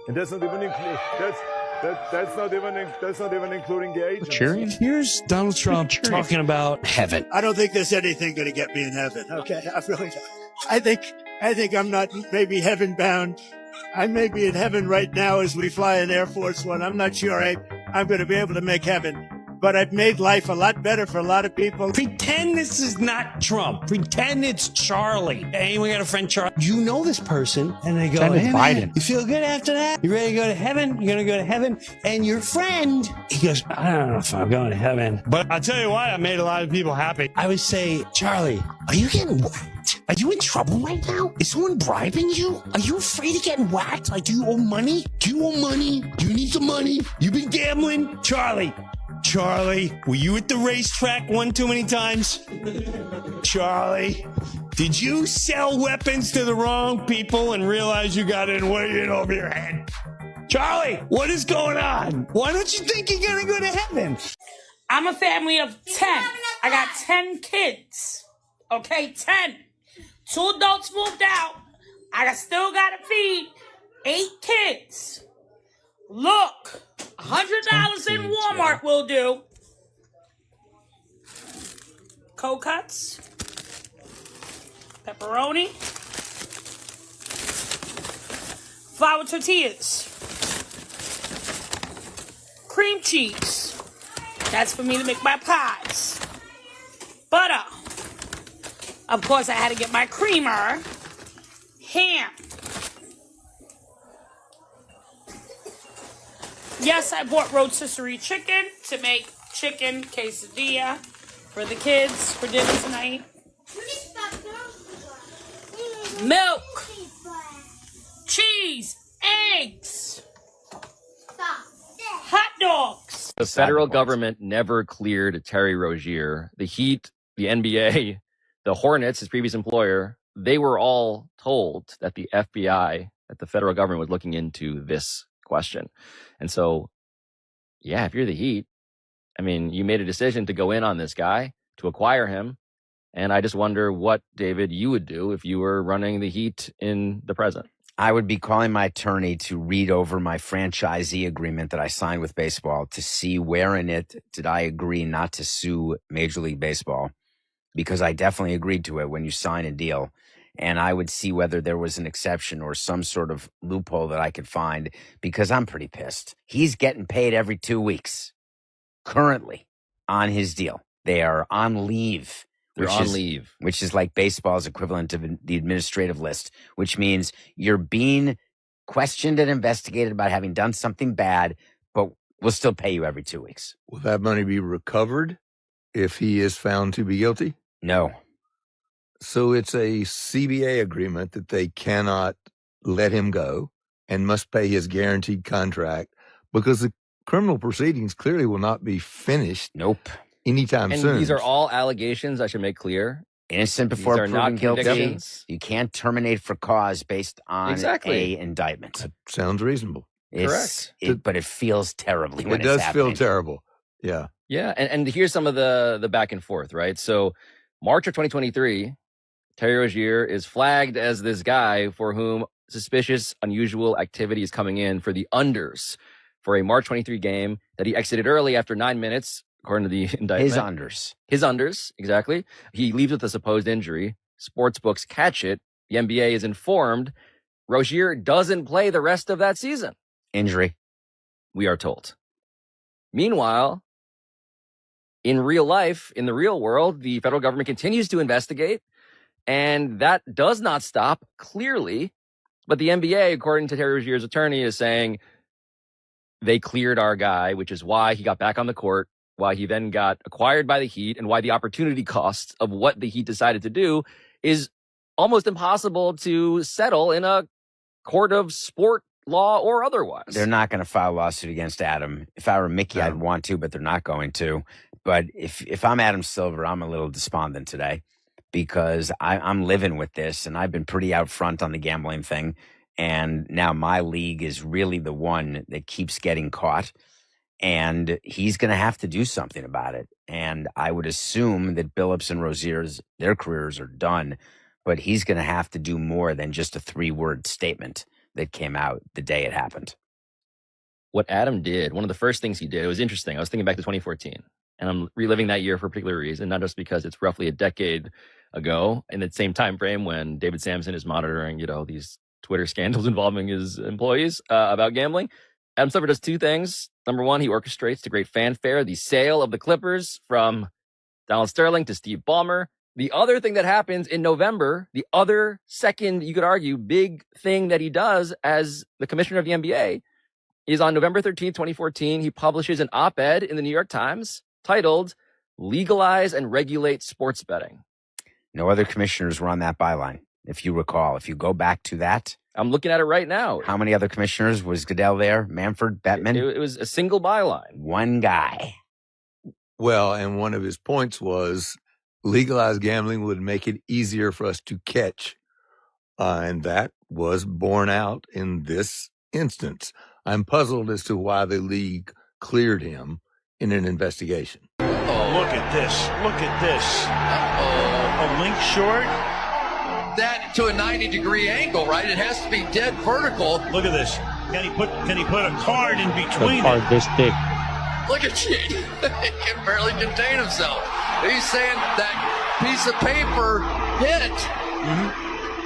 S12: and that's not even that's not even including the agents.
S3: Cheering?
S13: Here's Donald Trump talking about heaven.
S26: I don't think there's anything going to get me in heaven. Okay, I really don't. I think I'm not maybe heaven bound. I may be in heaven right now as we fly in Air Force One. I'm not sure I'm going to be able to make heaven. But I've made life a lot better for a lot of people.
S13: Pretend this is not Trump. Pretend it's Charlie. Anyone got a friend Charlie? You know this person, and they go,
S3: Pretend it's
S13: "Hey, man,
S3: Biden."
S13: you feel good after that? You ready to go to heaven? You're going to go to heaven? And your friend, he goes, I don't know if I'm going to heaven. But I'll tell you what, I made a lot of people happy. I would say, Charlie, are you getting whacked? Are you in trouble right now? Is someone bribing you? Are you afraid of getting whacked? Like, do you owe money? Do you owe money? Do you need some money? You been gambling? Charlie, were you at the racetrack one too many times? Charlie, did you sell weapons to the wrong people and realize you got it way in over your head? Charlie, what is going on? Why don't you think you're going to go to heaven?
S15: I'm a family of 10. I got 10 kids. Okay, 10. 2 adults moved out. I still got to feed 8 kids. Look, $100 in Walmart will do. Cold cuts, pepperoni, flour tortillas, cream cheese. That's for me to make my pies. Butter. Of course, I had to get my creamer. Ham. Yes, I bought rotisserie chicken to make chicken quesadilla for the kids for dinner tonight. Milk, cheese, eggs, hot dogs.
S16: The federal government never cleared Terry Rozier. The Heat, the NBA, the Hornets, his previous employer, they were all told that the FBI, that the federal government was looking into this question. And so, yeah, if you're the Heat, I mean, you made a decision to go in on this guy, to acquire him. And I just wonder what, David, you would do if you were running the Heat in the present.
S17: I would be calling my attorney to read over my franchisee agreement that I signed with baseball to see where in it did I agree not to sue Major League Baseball, because I definitely agreed to it when you sign a deal. And I would see whether there was an exception or some sort of loophole that I could find, because I'm pretty pissed. He's getting paid every 2 weeks currently on his deal. They are on leave.
S16: They're on leave.
S17: Which is like baseball's equivalent of the administrative list, which means you're being questioned and investigated about having done something bad, but we'll still pay you every 2 weeks.
S18: Will that money be recovered if he is found to be guilty?
S17: No.
S18: So it's a CBA agreement that they cannot let him go and must pay his guaranteed contract, because the criminal proceedings clearly will not be finished.
S17: Nope.
S18: anytime
S16: And
S18: soon.
S16: these are all allegations, I should make clear.
S17: Innocent before
S16: These are
S17: proven
S16: not
S17: guilty.
S16: convictions.
S17: You can't terminate for cause based on
S16: Exactly.
S17: a indictment.
S18: That sounds reasonable.
S16: Correct.
S17: But it feels terribly when
S18: It does
S17: it's happening.
S18: feel terrible. Yeah.
S16: Yeah, and here's some of the back and forth, right? So March of 2023, Terry Rozier is flagged as this guy for whom suspicious, unusual activity is coming in for the unders for a March 23 game that he exited early after 9 minutes, according to the indictment. His unders, exactly. He leaves with a supposed injury. Sportsbooks catch it. The NBA is informed. Rozier doesn't play the rest of that season.
S17: Injury.
S16: We are told. Meanwhile, in real life, in the real world, the federal government continues to investigate, and that does not stop, clearly. But the NBA, according to Terry Rozier's attorney, is saying they cleared our guy, which is why he got back on the court, why he then got acquired by the Heat, and why the opportunity cost of what the Heat decided to do is almost impossible to settle in a court of sport law or otherwise.
S17: They're not going to file a lawsuit against Adam. If I were Mickey, I'd want to, but they're not going to. But if I'm Adam Silver, I'm a little despondent today because I'm living with this, and I've been pretty out front on the gambling thing. And now my league is really the one that keeps getting caught. And he's going to have to do something about it. And I would assume that Billups and Rozier's, their careers are done. But he's going to have to do more than just a 3-word statement that came out the day it happened.
S16: What Adam did, one of the first things he did, it was interesting. I was thinking back to 2014, and I'm reliving that year for a particular reason, not just because it's roughly a decade ago in the same time frame when David Sampson is monitoring, these Twitter scandals involving his employees about gambling. Adam Silver does 2 things. Number one, he orchestrates to great fanfare the sale of the Clippers from Donald Sterling to Steve Ballmer. The other thing that happens in November, the other second, you could argue, big thing that he does as the commissioner of the NBA is on November 13th, 2014, he publishes an op-ed in the New York Times titled Legalize and Regulate Sports Betting.
S17: No other commissioners were on that byline, if you recall. If you go back to that.
S16: I'm looking at it right now.
S17: How many other commissioners? Was Goodell there? Manfred? Bettman?
S16: It was a single byline.
S17: One guy.
S18: Well, and one of his points was legalized gambling would make it easier for us to catch. And that was borne out in this instance. I'm puzzled as to why the league cleared him in an investigation.
S14: Look at this. Look at this. A link short.
S19: That to a 90-degree angle, right? It has to be dead vertical.
S14: Look at this. Can he put a card in between?
S3: The card this thick.
S19: Look at you. He can barely contain himself. He's saying that piece of paper hit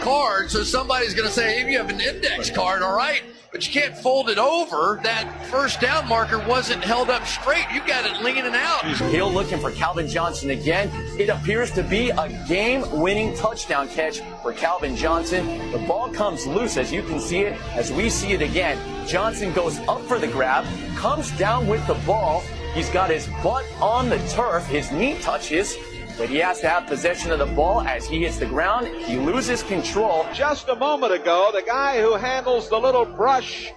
S19: card, so somebody's going to say, hey, you have an index card, all right? But you can't fold it over. That first down marker wasn't held up straight. You got it leaning out.
S20: Hill looking for Calvin Johnson again. It appears to be a game-winning touchdown catch for Calvin Johnson. The ball comes loose, as you can see it, as we see it again. Johnson goes up for the grab, comes down with the ball. He's got his butt on the turf. His knee touches, but he has to have possession of the ball. As he hits the ground, he loses control.
S21: Just a moment ago, the guy who handles the little brush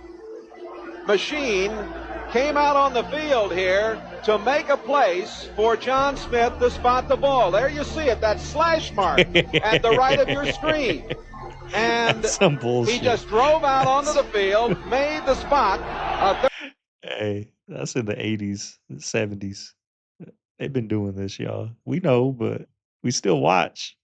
S21: machine came out on the field here to make a place for John Smith to spot the ball. There you see it, that slash mark at the right of your screen. And
S3: some bullshit.
S21: He just drove out onto the field, made the spot.
S3: Hey, that's in the 80s, the 70s. They've been doing this, y'all. We know, but we still watch.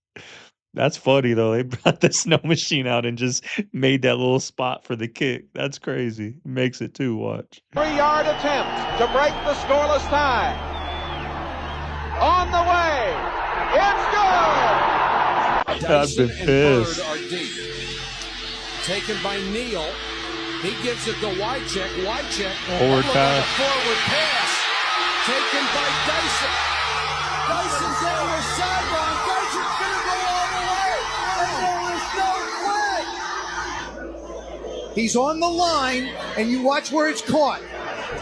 S3: That's funny, though. They brought the snow machine out and just made that little spot for the kick. That's crazy. Makes it too, watch.
S21: 3-yard attempt to break the scoreless tie. On the way. It's good.
S3: I've been pissed.
S22: Taken by Neal. He gives it to Wycheck. Wycheck.
S3: Forward pass.
S22: Forward pass. Taken by Dyson. Dyson down the sideline. Dyson's going to go all the way. And there is no way. He's on the line, and you watch where it's caught.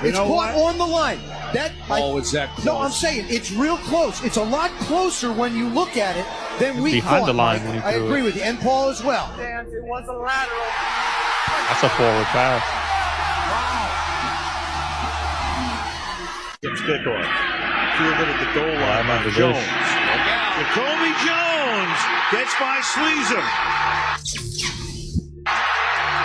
S22: It's caught on the line.
S14: Is that close?
S22: No, I'm saying it's real close. It's a lot closer when you look at it than we
S3: behind
S22: thought.
S3: the line when he
S22: I
S3: threw
S22: agree
S3: it.
S22: with you, and Paul as well.
S15: It was a lateral.
S3: That's a forward pass.
S14: It's kickoff. fielded at the goal line by Jones. Jacoby Jones gets by Sleezem.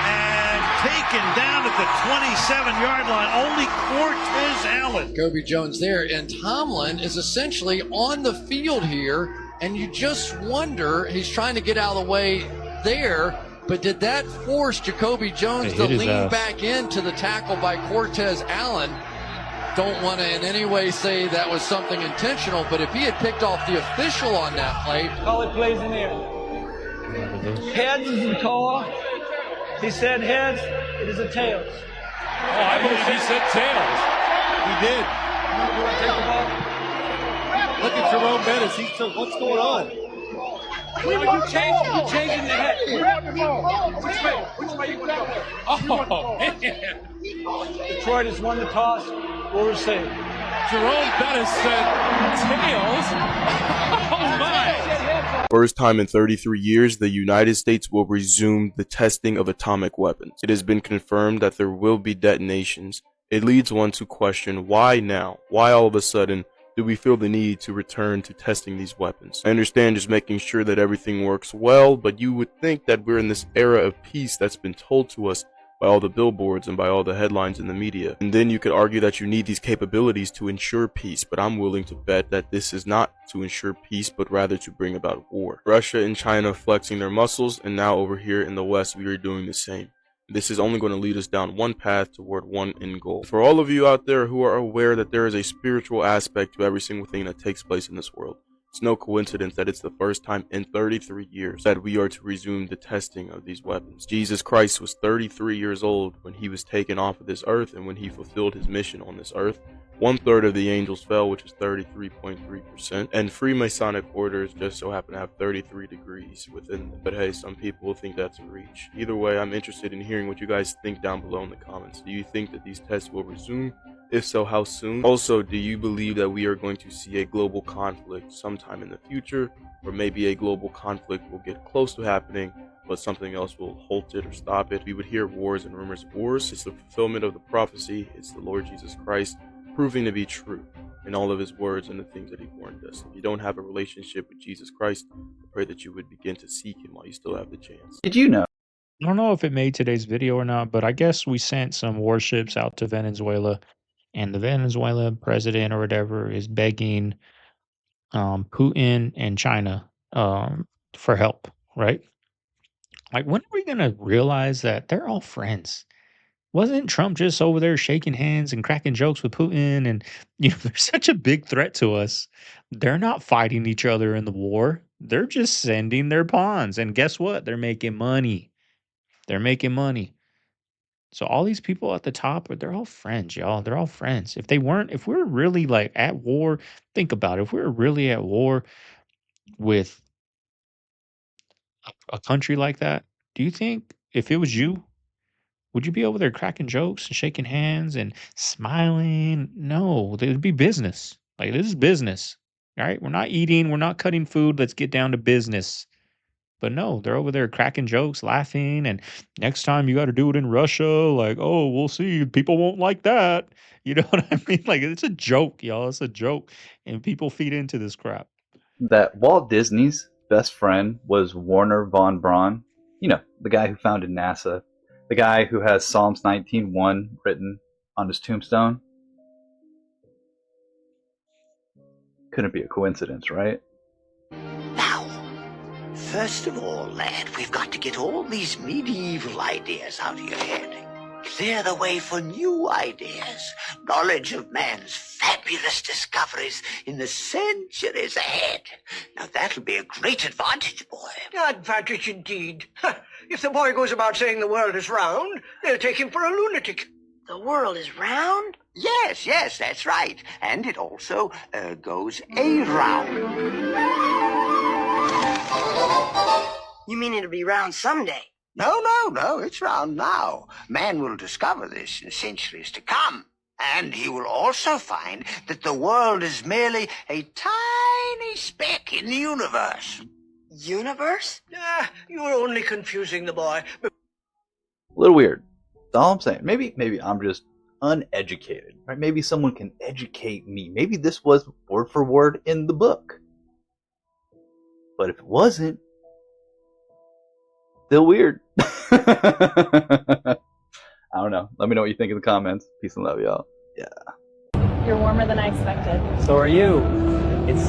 S14: And taken down at the 27-yard line. Only Cortez Allen.
S19: Jacoby Jones there, and Tomlin is essentially on the field here, and you just wonder, he's trying to get out of the way there, but did that force Jacoby Jones to lean back into the tackle by Cortez Allen? Don't want to in any way say that was something intentional, but if he had picked off the official on that play.
S1: Call it plays in there. Heads is the call. He said heads, it is a tails.
S9: Oh, I believe he said tails.
S1: He did. You want to take the ball?
S2: Look at Jerome Bettis. He's still, what's going on?
S1: You changing the head. Which way you going to go?
S9: Oh, man.
S1: Detroit has won the toss. We'll receive.
S9: Jerome Bettis said tails. Oh, my.
S4: First time in 33 years, the United States will resume the testing of atomic weapons. It has been confirmed that there will be detonations. It leads one to question why now? Why all of a sudden do we feel the need to return to testing these weapons? I understand just making sure that everything works well, but you would think that we're in this era of peace that's been told to us by all the billboards and by all the headlines in the media. And then you could argue that you need these capabilities to ensure peace, but I'm willing to bet that this is not to ensure peace, but rather to bring about war. Russia and China flexing their muscles, and now over here in the West, we are doing the same. This is only going to lead us down one path toward one end goal. For all of you out there who are aware that there is a spiritual aspect to every single thing that takes place in this world, it's no coincidence that it's the first time in 33 years that we are to resume the testing of these weapons. Jesus Christ was 33 years old when he was taken off of this earth, and when he fulfilled his mission on this earth, 1/3 of the angels fell, which is 33.3%, and Freemasonic orders just so happen to have 33 degrees within them. But hey, some people will think that's a reach. Either way, I'm interested in hearing what you guys think down below in the comments. Do you think that these tests will resume? If so, how soon? Also, do you believe that we are going to see a global conflict sometime in the future, or maybe a global conflict will get close to happening, but something else will halt it or stop it? We would hear wars and rumors of wars. It's the fulfillment of the prophecy. It's the Lord Jesus Christ proving to be true in all of his words and the things that he warned us. If you don't have a relationship with Jesus Christ, I pray that you would begin to seek him while you still have the chance.
S3: Did you know? I don't know if it made today's video or not, but I guess we sent some warships out to Venezuela, and the Venezuela president or whatever is begging Putin and China for help, right? Like, when are we going to realize that they're all friends? Wasn't Trump just over there shaking hands and cracking jokes with Putin? And, they're such a big threat to us. They're not fighting each other in the war. They're just sending their pawns. And guess what? They're making money. They're making money. So all these people at the top, they're all friends, y'all. They're all friends. If we're really like at war, think about it. If we're really at war with a country like that, do you think if it was you, would you be over there cracking jokes and shaking hands and smiling? No, it'd be business. Like, this is business. All right. We're not eating. We're not cutting food. Let's get down to business. But no, they're over there cracking jokes, laughing. And next time you got to do it in Russia. Like, oh, we'll see. People won't like that. You know what I mean? Like, it's a joke, y'all. It's a joke. And people feed into this crap.
S6: That Walt Disney's best friend was Werner von Braun. The guy who founded NASA. The guy who has Psalms 19:1 written on his tombstone. Couldn't be a coincidence, right?
S7: First of all, lad, we've got to get all these medieval ideas out of your head. Clear the way for new ideas. Knowledge of man's fabulous discoveries in the centuries ahead. Now that'll be a great advantage, boy.
S22: Advantage indeed. If the boy goes about saying the world is round, they'll take him for a lunatic.
S7: The world is round? Yes, that's right. And it also goes around.
S22: You mean it'll be round someday?
S7: No, it's round now. Man will discover this in centuries to come. And he will also find that the world is merely a tiny speck in the universe.
S22: Universe? You're only confusing the boy.
S6: A little weird. That's all I'm saying. Maybe I'm just uneducated, right? Maybe someone can educate me. Maybe this was word for word in the book. But if it wasn't, still weird. I don't know. Let me know what you think in the comments. Peace and love, y'all. Yeah.
S5: You're warmer than I expected.
S8: So are you. It's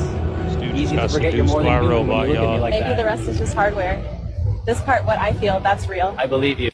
S8: easy to forget you're more than human when you look at me like
S5: Maybe
S8: that.
S5: the rest is just hardware. This part, what I feel, that's real.
S8: I believe you.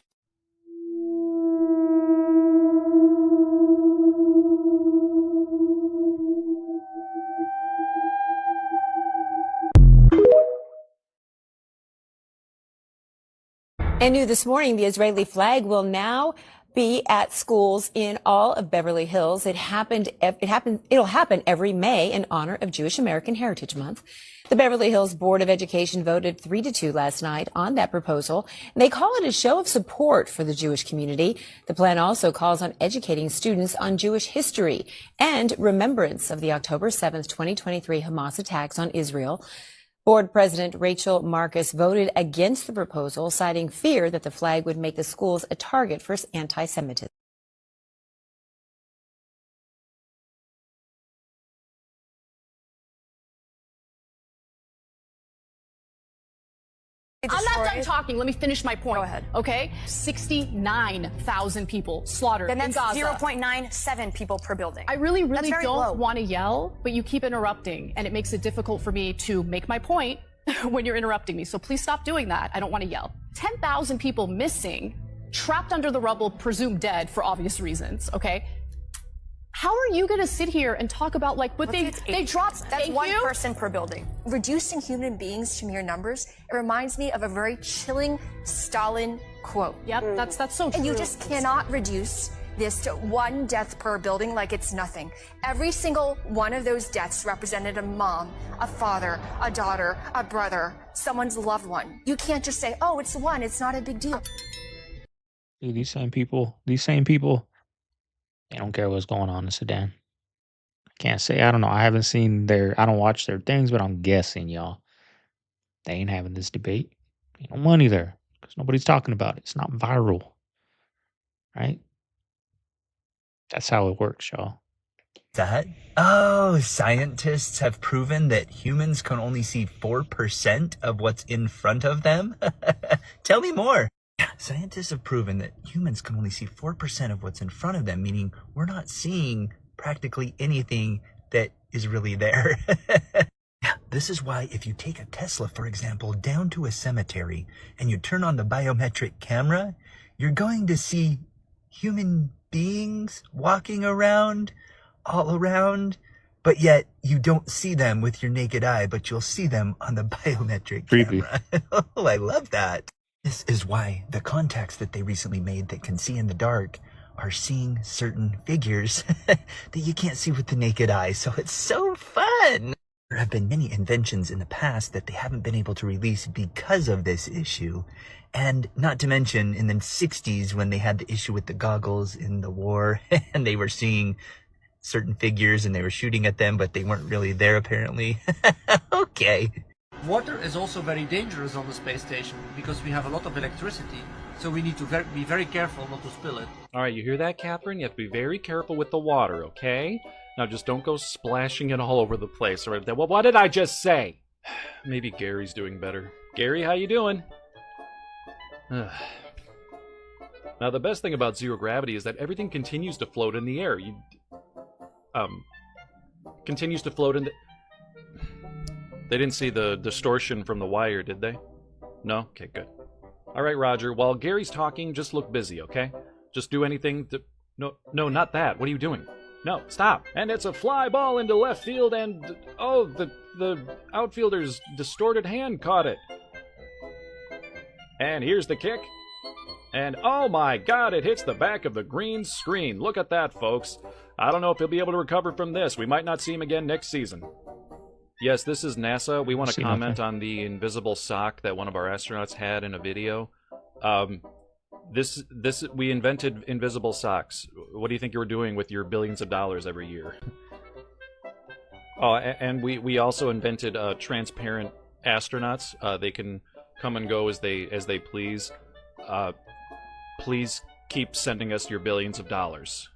S10: And new this morning, the Israeli flag will now be at schools in all of Beverly Hills. It'll happen every May in honor of Jewish American Heritage Month. The Beverly Hills Board of Education voted 3-2 last night on that proposal. And they call it a show of support for the Jewish community. The plan also calls on educating students on Jewish history and remembrance of the October 7th, 2023 Hamas attacks on Israel. Board President Rachel Marcus voted against the proposal, citing fear that the flag would make the schools a target for anti-Semitism.
S23: I'm not done talking. Let me finish my point. Go ahead. Okay? 69,000 people slaughtered
S24: Then that's
S23: in Gaza.
S24: 0.97 people per building.
S23: I really
S24: That's very low.
S23: don't want to yell, but you keep interrupting, and it makes it difficult for me to make my point when you're interrupting me. So please stop doing that. I don't want to yell. 10,000 people missing, trapped under the rubble, presumed dead for obvious reasons, okay? How are you going to sit here and talk about, like, but they dropped...
S24: That's
S23: thank
S24: one
S23: you?
S24: person per building. Reducing human beings to mere numbers, it reminds me of a very chilling Stalin quote.
S23: Yep, that's so true.
S24: And you just cannot reduce this to one death per building like it's nothing. Every single one of those deaths represented a mom, a father, a daughter, a brother, someone's loved one. You can't just say, oh, it's one, it's not a big deal.
S3: Dude, these same people, they don't care what's going on in Sudan. I can't say. I don't know. I don't watch their things, but I'm guessing, y'all, they ain't having this debate. Ain't no money there because nobody's talking about it. It's not viral, right? That's how it works, y'all.
S25: That? Oh, scientists have proven that humans can only see 4% of what's in front of them? Tell me more. Scientists have proven that humans can only see 4% of what's in front of them, meaning we're not seeing practically anything that is really there. This is why if you take a Tesla, for example, down to a cemetery and you turn on the biometric camera, you're going to see human beings walking around, all around, but yet you don't see them with your naked eye, but you'll see them on the biometric camera. Oh, I love that. This is why the contacts that they recently made that can see in the dark are seeing certain figures that you can't see with the naked eye. So it's so fun. There have been many inventions in the past that they haven't been able to release because of this issue. And not to mention in the 60s when they had the issue with the goggles in the war and they were seeing certain figures and they were shooting at them, but they weren't really there apparently. Okay.
S27: Water is also very dangerous on the space station because we have a lot of electricity, so we need to be very careful not to spill it.
S9: All right, you hear that, Catherine? You have to be very careful with the water, okay? Now just don't go splashing it all over the place. All right? Well, what did I just say? Maybe Gary's doing better. Gary, how you doing? Now, the best thing about zero gravity is that everything continues to float in the air. Continues to float in the... They didn't see the distortion from the wire, did they? No? Okay, good. All right, Roger. While Gary's talking, just look busy, okay? Just do anything to... No, not that. What are you doing? No, stop. And it's a fly ball into left field and... Oh, the outfielder's distorted hand caught it. And here's the kick. And oh my God, it hits the back of the green screen. Look at that, folks. I don't know if he'll be able to recover from this. We might not see him again next season. Yes, this is NASA. We want to comment on the invisible sock that one of our astronauts had in a video. We invented invisible socks. What do you think you were doing with your billions of dollars every year? Oh, and we also invented transparent astronauts. They can come and go as they please. Please keep sending us your billions of dollars.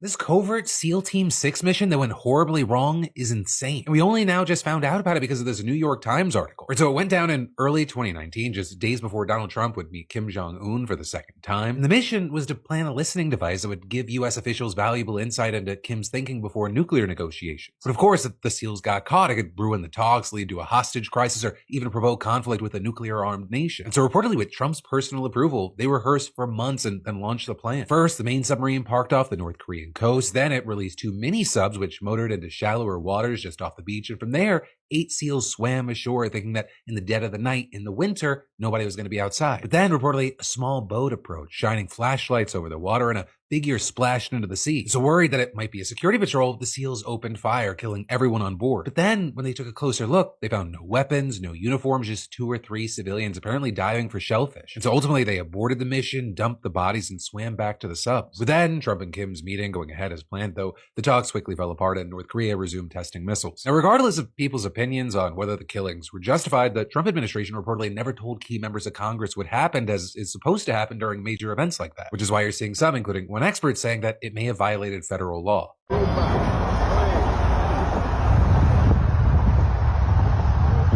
S11: This covert SEAL Team 6 mission that went horribly wrong is insane. And we only now just found out about it because of this New York Times article. So it went down in early 2019, just days before Donald Trump would meet Kim Jong-un for the second time. And the mission was to plan a listening device that would give US officials valuable insight into Kim's thinking before nuclear negotiations. But of course, if the SEALs got caught, it could ruin the talks, lead to a hostage crisis, or even provoke conflict with a nuclear-armed nation. And so reportedly with Trump's personal approval, they rehearsed for months and then launched the plan. First, the main submarine parked off the North Korean coast. Then it released 2 mini subs, which motored into shallower waters just off the beach. And from there, 8 SEALs swam ashore, thinking that in the dead of the night, in the winter, nobody was going to be outside. But then, reportedly, a small boat approached, shining flashlights over the water, and a figure splashed into the sea. So worried that it might be a security patrol, the SEALs opened fire, killing everyone on board. But then, when they took a closer look, they found no weapons, no uniforms, just 2 or 3 civilians apparently diving for shellfish. And so ultimately, they aborted the mission, dumped the bodies, and swam back to the subs. But then, Trump and Kim's meeting going ahead as planned, though, the talks quickly fell apart and North Korea resumed testing missiles. Now, regardless of people's opinions on whether the killings were justified, the Trump administration reportedly never told key members of Congress what happened as is supposed to happen during major events like that, which is why you're seeing some, including one expert, saying that it may have violated federal law.
S3: Here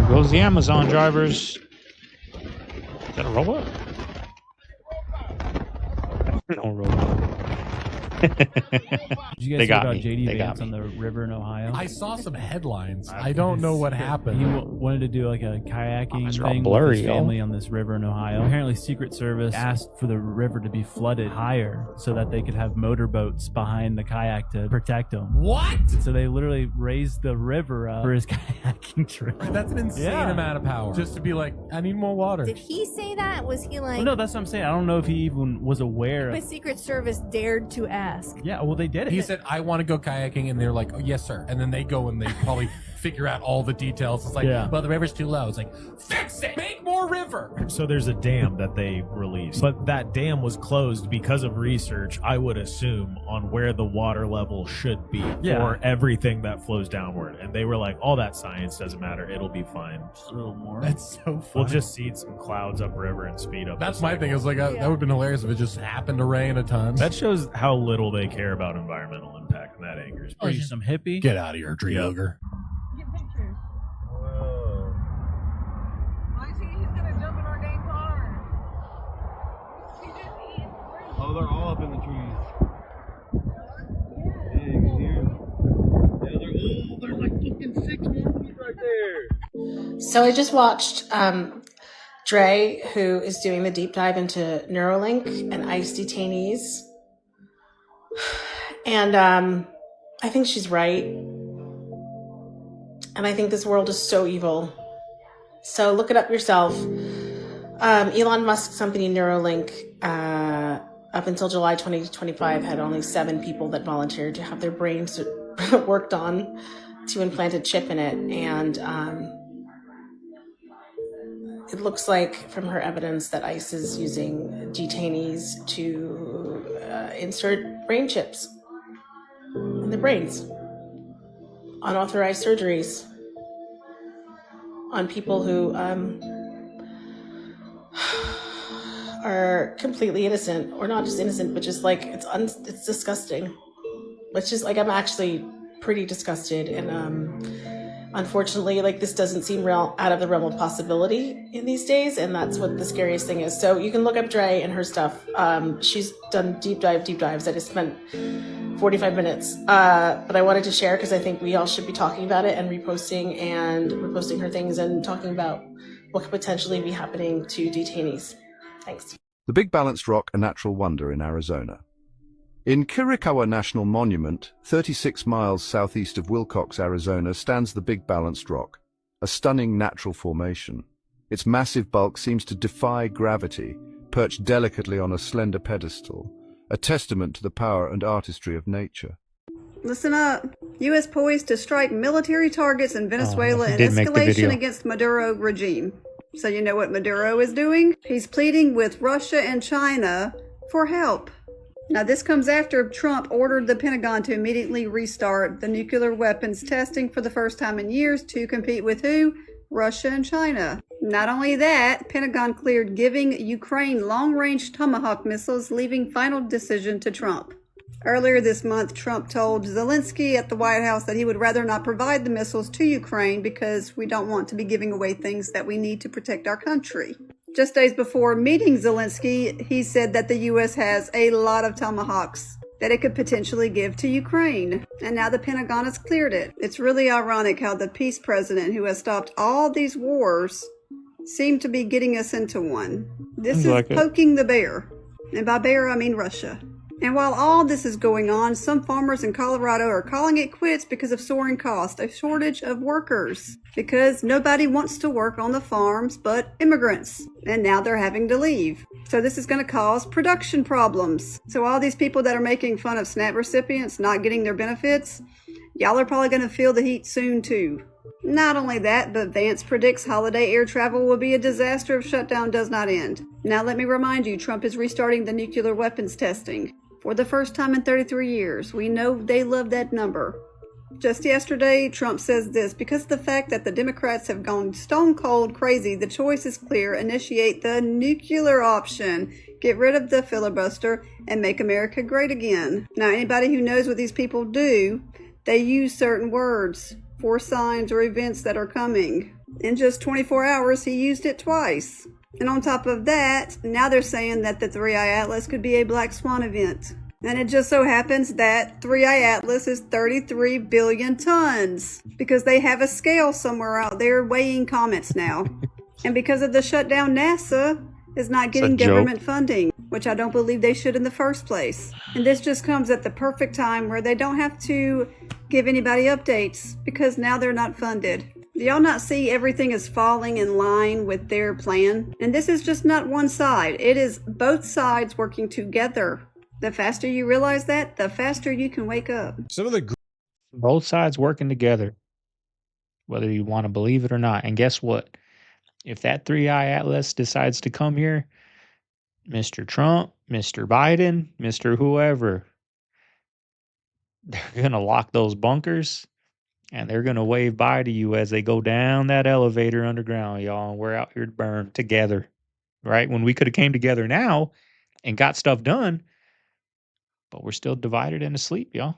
S3: goes the Amazon drivers. Is that a robot? No robot.
S12: Did you guys
S3: They
S12: hear
S3: got
S12: about
S3: me.
S12: JD
S3: They got
S12: Vance on the river in Ohio?
S13: I saw some headlines. I don't know what happened.
S12: He wanted to do like a kayaking
S3: Eyes are all
S12: thing
S3: blurry,
S12: with his
S3: y'all.
S12: family on this river in Ohio. Apparently, Secret Service asked for the river to be flooded higher so that they could have motorboats behind the kayak to protect him.
S13: What?
S12: So they literally raised the river up for his kayaking trip.
S13: That's an insane
S12: Yeah.
S13: amount of power. Just to be like, I need more water.
S16: Did he say that? Was he like?
S12: Well, no, that's what I'm saying. I don't know if he even was aware
S16: The
S12: of.
S16: Secret Service dared to ask.
S12: Yeah, well, they did it.
S13: He said, I want to go kayaking, and they're like, oh, yes, sir. And then they go and they probably figure out all the details. It's like,
S12: Yeah.
S13: well, the river's too low. It's like, fix it. Make more river.
S17: So there's a dam that they released, but that dam was closed because of research, I would assume, on where the water level should be
S12: Yeah.
S17: for everything that flows downward. And they were like, all that science doesn't matter. It'll be fine.
S12: Just a little more.
S13: That's so funny.
S17: We'll just seed some clouds upriver and speed up.
S13: That's
S17: the
S13: my
S17: cycle.
S13: thing. Is like, that would have been hilarious if it just happened to rain a ton.
S17: That shows how little they care about environmental impact, and that angers me.
S12: Are you some hippie?
S13: Get out of here, tree hugger.
S16: Get pictures. I see he's gonna jump in our dang car. He just eats.
S2: Oh, they're all up in the trees. Yeah, you can hear them. Yeah, there's like fucking 6 monkeys right there.
S18: So I just watched Dre, who is doing the deep dive into Neuralink and ICE detainees. And I think she's right. And I think this world is so evil. So look it up yourself. Elon Musk's company Neuralink, up until July 2025, had only 7 people that volunteered to have their brains worked on to implant a chip in it. And it looks like from her evidence that ICE is using detainees to insert brain chips in the brains. Unauthorized surgeries on people who are completely innocent, or not just innocent, but just like it's disgusting. It's just like I'm actually pretty disgusted, and unfortunately, like this doesn't seem real out of the realm of possibility in these days, and that's what the scariest thing is. So you can look up Dre and her stuff. She's done deep dives. I just spent 45 minutes, but I wanted to share because I think we all should be talking about it and reposting her things and talking about what could potentially be happening to detainees. Thanks.
S26: The Big Balanced Rock, a natural wonder in Arizona. In Kirikawa National Monument, 36 miles southeast of Wilcox, Arizona, stands the Big Balanced Rock, a stunning natural formation. Its massive bulk seems to defy gravity, perched delicately on a slender pedestal, a testament to the power and artistry of nature.
S28: Listen up. U.S. poised to strike military targets in Venezuela in
S3: did make the
S28: escalation
S3: video.
S28: against Maduro regime. So you know what Maduro is doing? He's pleading with Russia and China for help. Now this comes after Trump ordered the Pentagon to immediately restart the nuclear weapons testing for the first time in years to compete with who? Russia and China. Not only that, Pentagon cleared giving Ukraine long-range Tomahawk missiles, leaving final decision to Trump. Earlier this month, Trump told Zelensky at the White House that he would rather not provide the missiles to Ukraine because we don't want to be giving away things that we need to protect our country. Just days before meeting Zelensky, he said that the U.S. has a lot of Tomahawks that it could potentially give to Ukraine. And now the Pentagon has cleared it. It's really ironic how the peace president who has stopped all these wars seemed to be getting us into one. This is poking the bear. And by bear, I mean Russia. And while all this is going on, some farmers in Colorado are calling it quits because of soaring costs, a shortage of workers, because nobody wants to work on the farms but immigrants, and now they're having to leave. So this is going to cause production problems. So all these people that are making fun of SNAP recipients not getting their benefits, y'all are probably going to feel the heat soon too. Not only that, but Vance predicts holiday air travel will be a disaster if shutdown does not end. Now let me remind you, Trump is restarting the nuclear weapons testing. For the first time in 33 years, we know they love that number. Just yesterday, Trump says this: because of the fact that the Democrats have gone stone cold crazy, the choice is clear. Initiate the nuclear option. Get rid of the filibuster and make America great again. Now, anybody who knows what these people do, they use certain words for signs or events that are coming. In just 24 hours, he used it twice. And on top of that, now they're saying that the Three-Eye Atlas could be a Black Swan event. And it just so happens that Three-Eye Atlas is 33 billion tons because they have a scale somewhere out there weighing comets now. And because of the shutdown, NASA is not getting government funding, which I don't believe they should in the first place. And this just comes at the perfect time where they don't have to give anybody updates because now they're not funded. Do y'all not see everything is falling in line with their plan? And this is just not one side. It is both sides working together. The faster you realize that, the faster you can wake up.
S3: Both sides working together, whether you want to believe it or not. And guess what? If that Three-Eye Atlas decides to come here, Mr. Trump, Mr. Biden, Mr. whoever, they're going to lock those bunkers. And they're going to wave bye to you as they go down that elevator underground, y'all. And we're out here to burn together, right? When we could have came together now and got stuff done, but we're still divided and asleep, y'all.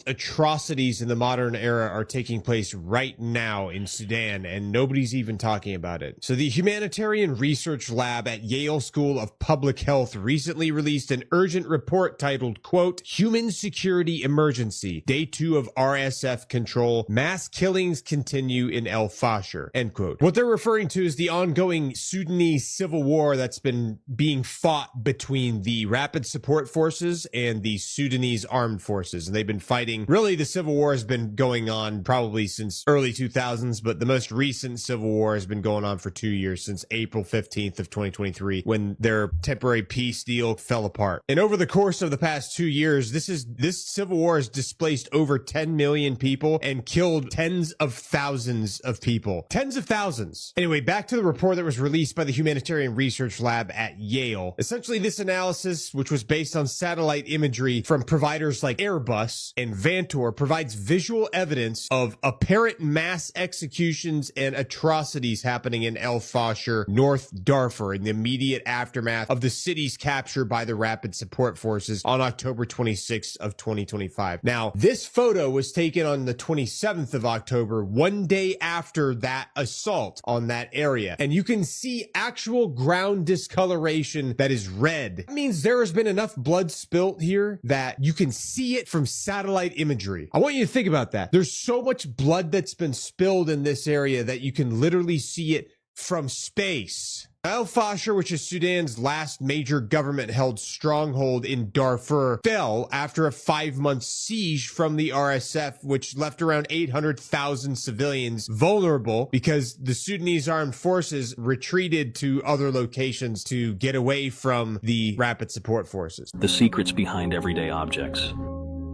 S1: Atrocities in the modern era are taking place right now in Sudan, and nobody's even talking about it. So the Humanitarian Research Lab at Yale School of Public Health recently released an urgent report titled, quote, Human Security Emergency, Day 2 of RSF Control, Mass Killings Continue in El Fasher, end quote. What they're referring to is the ongoing Sudanese civil war that's been being fought between the Rapid Support Forces and the Sudanese Armed Forces, and they've been fighting. Really, the Civil War has been going on probably since early 2000s, but the most recent Civil War has been going on for 2 years, since April 15th of 2023, when their temporary peace deal fell apart. And over the course of the past 2 years, this Civil War has displaced over 10 million people and killed tens of thousands of people. Tens of thousands. Anyway, back to the report that was released by the Humanitarian Research Lab at Yale. Essentially, this analysis, which was based on satellite imagery from providers like Airbus and Vantor, provides visual evidence of apparent mass executions and atrocities happening in El Fasher, North Darfur, in the immediate aftermath of the city's capture by the Rapid Support Forces on October 26th of 2025. Now, this photo was taken on the 27th of October, one day after that assault on that area. And you can see actual ground discoloration that is red. That means there has been enough blood spilt here that you can see it from satellite imagery. I want you to think about that. There's so much blood that's been spilled in this area that you can literally see it from space. El Fasher, which is Sudan's last major government-held stronghold in Darfur, fell after a 5-month siege from the RSF, which left around 800,000 civilians vulnerable because the Sudanese armed forces retreated to other locations to get away from the Rapid Support Forces.
S4: The secrets behind everyday objects.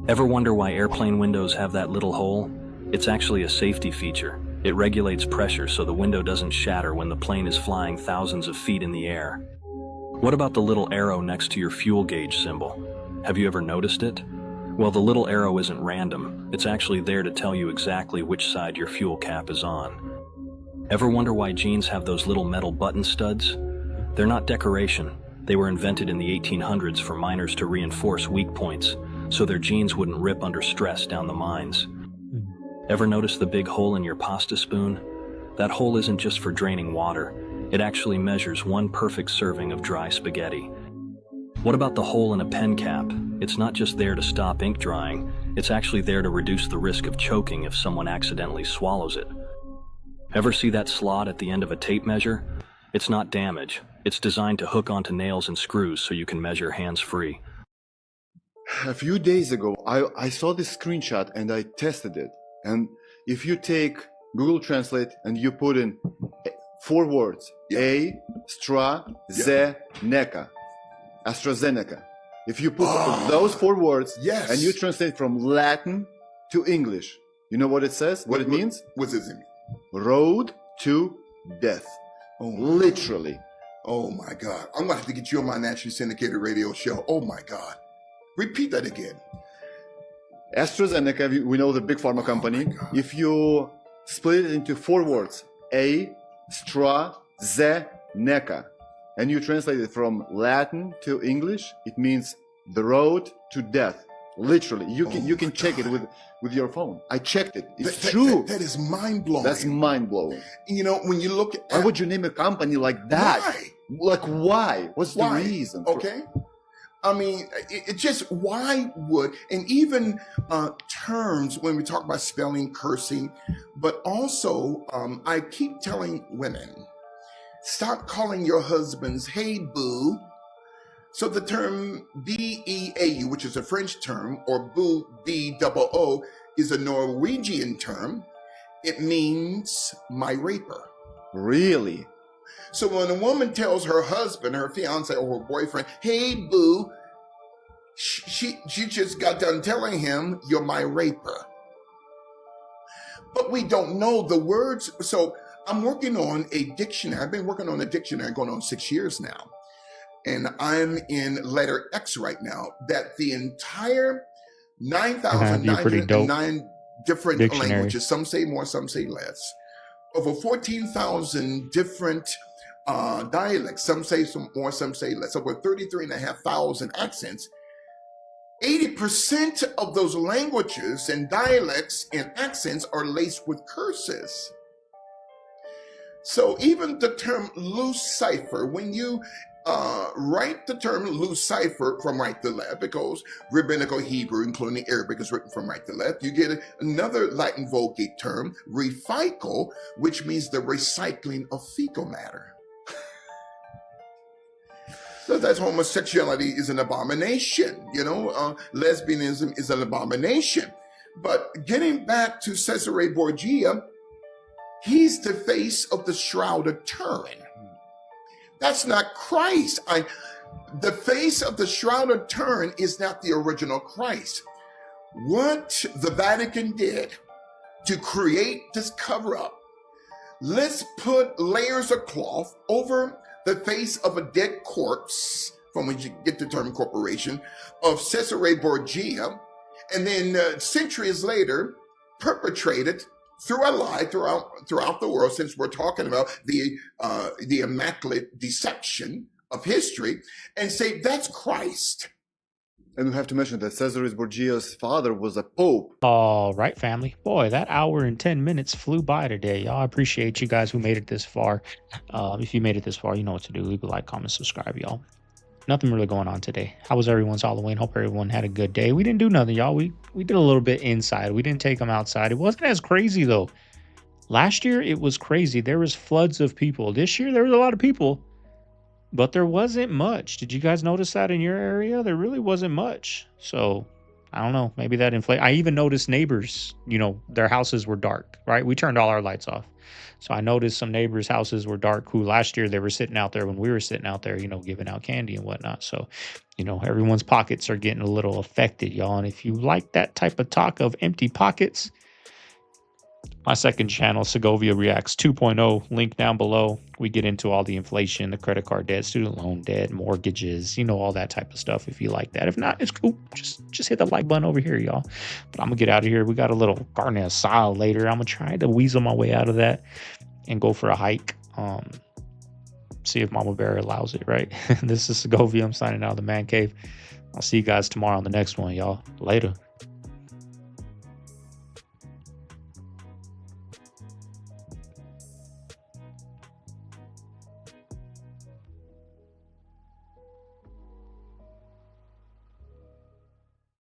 S4: Ever wonder why airplane windows have that little hole? It's actually a safety feature. It regulates pressure so the window doesn't shatter when the plane is flying thousands of feet in the air. What about the little arrow next to your fuel gauge symbol? Have you ever noticed it? Well, the little arrow isn't random. It's actually there to tell you exactly which side your fuel cap is on. Ever wonder why jeans have those little metal button studs? They're not decoration. They were invented in the 1800s for miners to reinforce weak points, so their genes wouldn't rip under stress down the mines. Ever notice the big hole in your pasta spoon? That hole isn't just for draining water. It actually measures one perfect serving of dry spaghetti. What about the hole in a pen cap? It's not just there to stop ink drying. It's actually there to reduce the risk of choking if someone accidentally swallows it. Ever see that slot at the end of a tape measure? It's not damage. It's designed to hook onto nails and screws so you can measure hands-free.
S6: A few days ago, I saw this screenshot and I tested it. And if you take Google Translate and you put in 4 words, AstraZeneca. If you put those 4 words and you translate from Latin to English, you know what it says? What it means?
S7: What does it mean?
S6: Road to death.
S7: Oh,
S6: literally.
S7: Oh my God. I'm going to have to get you on my nationally syndicated radio show. Oh my God. Repeat that again.
S6: AstraZeneca, we know the big pharma company. If you split it into 4 words, AstraZeneca, and you translate it from Latin to English, it means the road to death. Literally, you can check it with your phone. I checked it. It's true.
S7: That is mind blowing.
S6: That's mind blowing.
S7: You know, when you look at,
S6: why would you name a company like that?
S7: Why?
S6: Like why? What's the reason?
S7: Okay. I mean, it just, why would, and even terms when we talk about spelling, cursing, but also I keep telling women, stop calling your husbands, hey boo. So the term B-E-A-U, which is a French term, or boo, B-O-O, is a Norwegian term. It means my raper.
S6: Really?
S7: So when a woman tells her husband, her fiance, or her boyfriend, hey boo, she just got done telling him, you're my raper. But we don't know the words. So I'm working on a dictionary. I've been working on a dictionary going on 6 years now. And I'm in letter X right now, that the entire 9,909 different languages, some say more, some say less, over 14,000 different dialects, some say some more, some say less, over 33,500 accents. 80% of those languages and dialects and accents are laced with curses. So even the term loose cipher, when you write the term loose cipher from right to left, it goes rabbinical Hebrew, including Arabic, is written from right to left. You get another Latin Vulgate term, refical, which means the recycling of fecal matter. So that's homosexuality is an abomination, you know, lesbianism is an abomination. But getting back to Cesare Borgia, he's the face of the Shroud of Turin. That's not Christ. The face of the Shroud of Turin is not the original Christ. What the Vatican did to create this cover-up, let's put layers of cloth over the face of a dead corpse, from which you get the term corporation, of Cesare Borgia, and then centuries later, perpetrated through a lie throughout the world, since we're talking about the immaculate deception of history, and say that's Christ.
S6: And we have to mention that Cesare Borgia's father was a pope.
S3: All right, family. Boy, that hour and 10 minutes flew by today, y'all. I appreciate you guys who made it this far. If you made it this far, you know what to do. Leave a like, comment, subscribe, y'all. Nothing really going on today. How was everyone's Halloween? Hope everyone had a good day. We didn't do nothing, y'all. We did a little bit inside. We didn't take them outside. It wasn't as crazy, though. Last year, it was crazy. There was floods of people. This year, there was a lot of people. But there wasn't much. Did you guys notice that in your area? There really wasn't much. So, I don't know. Maybe that inflated. I even noticed neighbors, you know, their houses were dark, right? We turned all our lights off. So I noticed some neighbors' houses were dark who last year they were sitting out there when we were sitting out there, you know, giving out candy and whatnot. So, you know, everyone's pockets are getting a little affected, y'all. And if you like that type of talk of empty pockets, my second channel, Segovia Reacts 2.0, link down below. We get into all the inflation, the credit card debt, student loan debt, mortgages, you know, all that type of stuff if you like that. If not, it's cool. Just hit the like button over here, y'all. But I'm going to get out of here. We got a little carne asada later. I'm going to try to weasel my way out of that and go for a hike. See if Mama Bear allows it, right? This is Segovia. I'm signing out of the man cave. I'll see you guys tomorrow on the next one, y'all. Later.